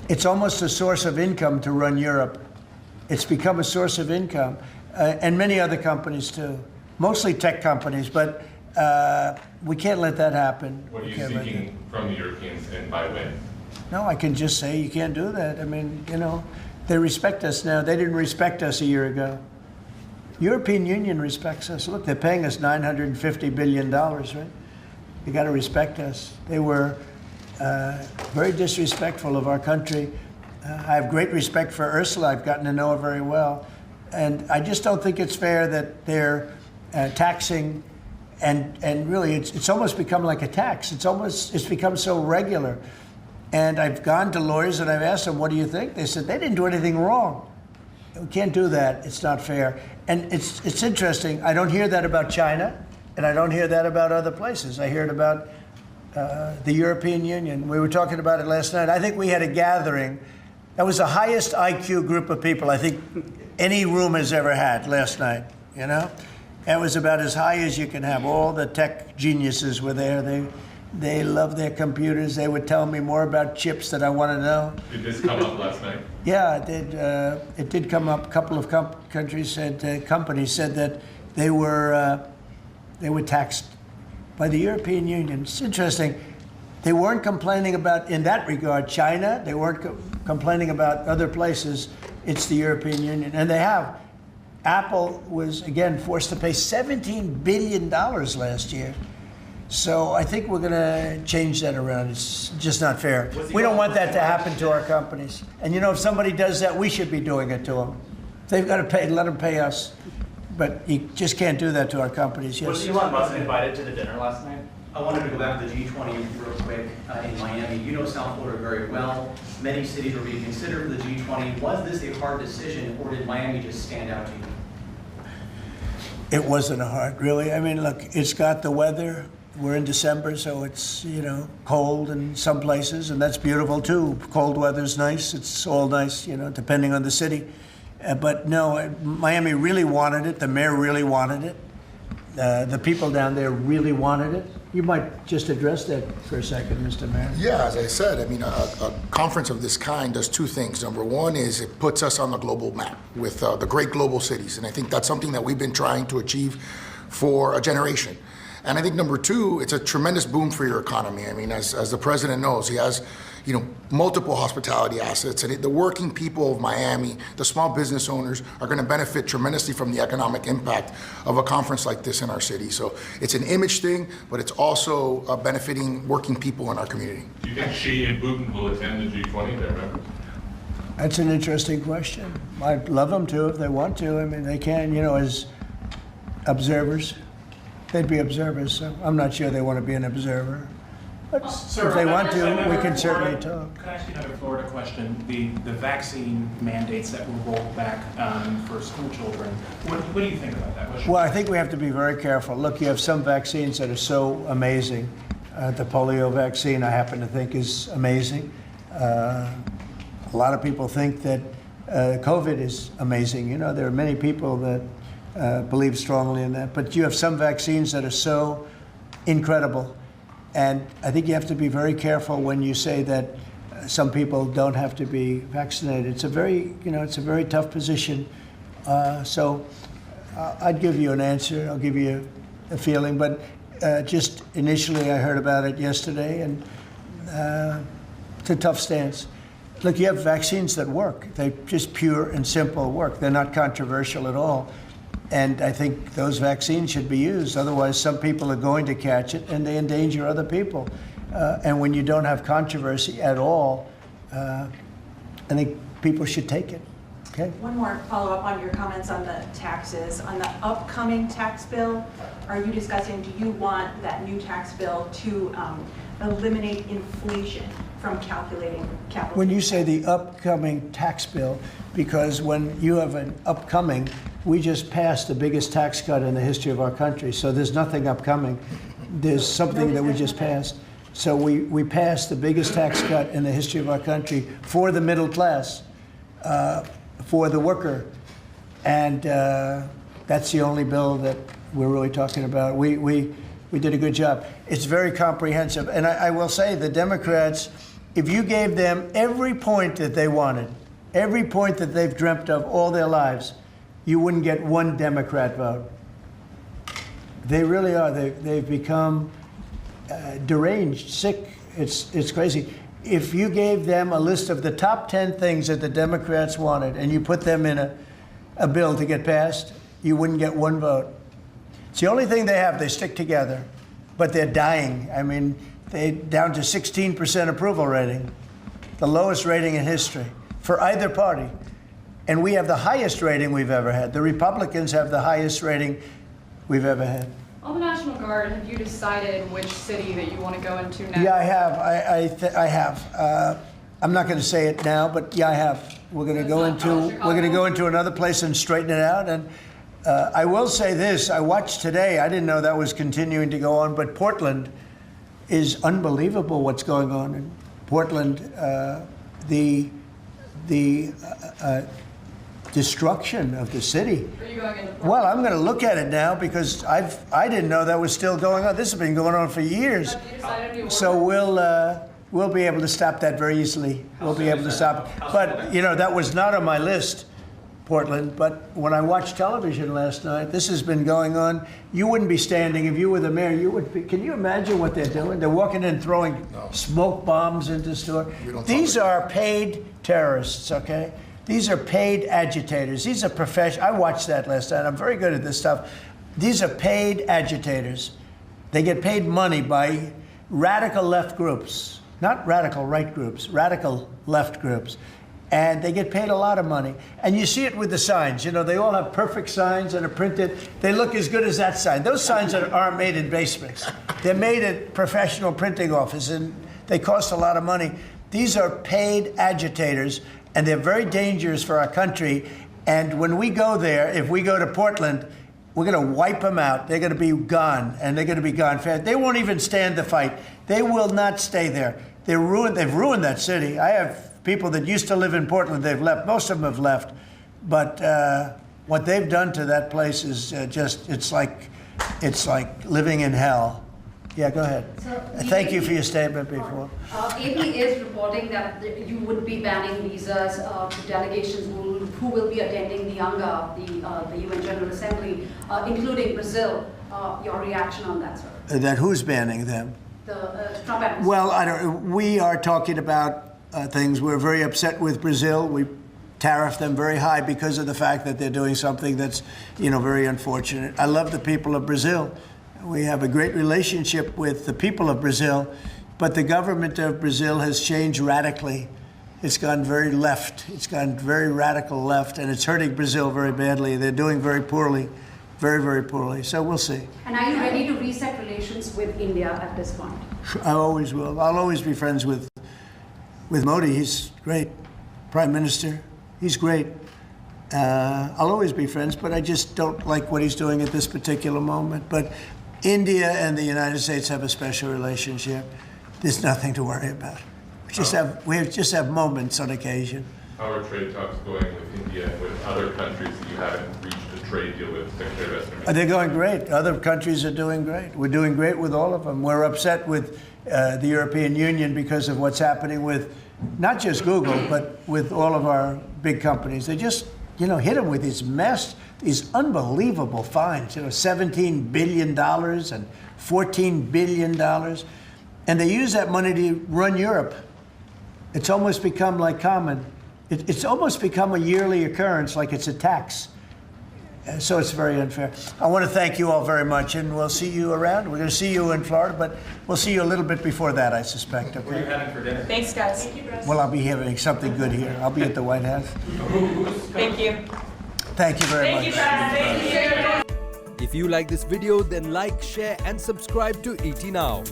It's almost a source of income to run Europe. It's become a source of income. And many other companies too, mostly tech companies, but we can't let that happen. What are We you can't let seeking from the Europeans and by when? No, I can just say you can't do that. I mean, you know, they respect us now. They didn't respect us a year ago. European Union respects us. Look, they're paying us $950 billion, right? You got to respect us. They were very disrespectful of our country. I have great respect for Ursula. I've gotten to know her very well. And I just don't think it's fair that they're taxing, and really it's almost become like a tax. It's become so regular. And I've gone to lawyers and I've asked them, what do you think? They said, they didn't do anything wrong. We can't do that. It's not fair. And it's interesting. I don't hear that about China, and I don't hear that about other places. I hear it about the European Union. We were talking about it last night. I think we had a gathering. That was the highest IQ group of people I think any room has ever had last night, you know? It was about as high as you can have. All the tech geniuses were there. They love their computers. They would tell me more about chips that I want to know. Did this come up last night? Yeah, it did. It did come up. A couple of companies said that they were taxed by the European Union. It's interesting. They weren't complaining about, in that regard, China. They weren't complaining about other places. It's the European Union, and they have. Apple was again forced to pay $17 billion last year. So I think we're going to change that around. It's just not fair. We don't want that to happen to our companies. And you know, if somebody does that, we should be doing it to them. They've got to pay, let them pay us. But you just can't do that to our companies. Yes. Was Elon Musk invited to the dinner last night? I wanted to go back to the G20 real quick in Miami. You know South Florida very well. Many cities were being considered for the G20. Was this a hard decision, or did Miami just stand out to you? It wasn't a hard, really. I mean, look, it's got the weather. we're in December, so it's, cold in some places, and that's beautiful too. Cold weather's nice. It's all nice, depending on the city. But no, Miami really wanted it. The mayor really wanted it. The people down there really wanted it. You might just address that for a second, Mr. Mayor. Yeah, as I said, a conference of this kind does two things. Number one is it puts us on the global map with the great global cities. And I think that's something that we've been trying to achieve for a generation. And I think number two, it's a tremendous boom for your economy. As the president knows, he has, multiple hospitality assets, and the working people of Miami, the small business owners, are going to benefit tremendously from the economic impact of a conference like this in our city. So it's an image thing, but it's also benefiting working people in our community. Do you think Xi and Putin will attend the G20 there, Reverend? That's an interesting question. I'd love them to if they want to. They can, as observers. They'd be observers, so I'm not sure they want to be an observer. But if they want to, we can certainly talk. Can I ask you another Florida question? The vaccine mandates that were rolled back for school children. What do you think about that? Well, I think we have to be very careful. Look, you have some vaccines that are so amazing. The polio vaccine, I happen to think, is amazing. A lot of people think that COVID is amazing. There are many people that believe strongly in that. But you have some vaccines that are so incredible. And I think you have to be very careful when you say that some people don't have to be vaccinated. It's a very tough position. So I'd give you an answer. I'll give you a feeling. But just initially, I heard about it yesterday, and it's a tough stance. Look, you have vaccines that work. They just pure and simple work. They're not controversial at all. And I think those vaccines should be used. Otherwise, some people are going to catch it, and they endanger other people. And when you don't have controversy at all, I think people should take it. Okay. One more follow-up on your comments on the taxes. On the upcoming tax bill, are you discussing, do you want that new tax bill to eliminate inflation from calculating capital? When you say the upcoming tax bill, because when you have an upcoming, we just passed the biggest tax cut in the history of our country. So there's nothing upcoming. There's something that we just passed. So we passed the biggest tax cut in the history of our country for the middle class, for the worker. And that's the only bill that we're really talking about. We did a good job. It's very comprehensive. And I will say the Democrats, if you gave them every point that they wanted, every point that they've dreamt of all their lives, you wouldn't get one Democrat vote. They really are. They've become deranged, sick. It's crazy. If you gave them a list of the top 10 things that the Democrats wanted and you put them in a bill to get passed, you wouldn't get one vote. It's the only thing they have. They stick together, but they're dying. They're down to 16% approval rating, the lowest rating in history for either party. And we have the highest rating we've ever had. The Republicans have the highest rating we've ever had. On the National Guard, have you decided which city that you want to go into next? Yeah, I have. I have. I'm not going to say it now, but yeah, I have. We're going to go into another place and straighten it out. And I will say this: I watched today. I didn't know that was continuing to go on, but Portland is unbelievable. What's going on in Portland? The destruction of the city. Are you going into Portland? Well, I'm going to look at it now because I didn't know that was still going on. This has been going on for years. Have you decided you So we'll be able to stop that very easily. We'll be able to stop it. But that was not on my list, Portland. But when I watched television last night, this has been going on. You wouldn't be standing if you were the mayor. You would be. Can you imagine what they're doing? They're walking in throwing smoke bombs into the store. These are paid terrorists. Okay. These are paid agitators. These are professional. I watched that last night. I'm very good at this stuff. These are paid agitators. They get paid money by radical left groups, not radical right groups, radical left groups. And they get paid a lot of money. And you see it with the signs. They all have perfect signs that are printed. They look as good as that sign. Those signs aren't made in basements. They're made at professional printing offices, and they cost a lot of money. These are paid agitators. And they're very dangerous for our country. And when we go there, if we go to Portland, We're going to wipe them out. They're going to be gone, and they're going to be gone fast. They won't even stand the fight. They will not stay there. They've ruined that city. I have people that used to live in Portland. They've left. Most of them have left. But what they've done to that place is it's like living in hell. Yeah, go ahead. Thank you for your statement before. AP is reporting that you would be banning visas to delegations who will be attending the UNGA, the UN General Assembly, including Brazil. Your reaction on that, sir? That who's banning them? The Trump administration. Well, we are talking about things. We're very upset with Brazil. We tariff them very high because of the fact that they're doing something that's, very unfortunate. I love the people of Brazil. We have a great relationship with the people of Brazil, but the government of Brazil has changed radically. It's gone very left. It's gone very radical left, and it's hurting Brazil very badly. They're doing very poorly, very, very poorly. So we'll see. And are you ready to reset relations with India at this point? I always will. I'll always be friends with Modi. He's great. Prime Minister. He's great. I'll always be friends, but I just don't like what he's doing at this particular moment. But India and the United States have a special relationship. There's nothing to worry about. We just have moments on occasion. How are trade talks going with India and with other countries that you haven't reached a trade deal with, Secretary of State? They're going great. Other countries are doing great. We're doing great with all of them. We're upset with the European Union because of what's happening with not just Google, but with all of our big companies. They just, hit them with these unbelievable fines, $17 billion and $14 billion. And they use that money to run Europe. It's almost become like common. It's almost become a yearly occurrence, like it's a tax. So it's very unfair. I want to thank you all very much, and we'll see you around. We're going to see you in Florida, but we'll see you a little bit before that, I suspect. Okay? What are you having for dinner? Thanks, guys. Well, I'll be having something good here. I'll be at the White House. Thank you. Thank you very much. Thank you, guys. Thank you. If you like this video, then like, share and subscribe to ET Now.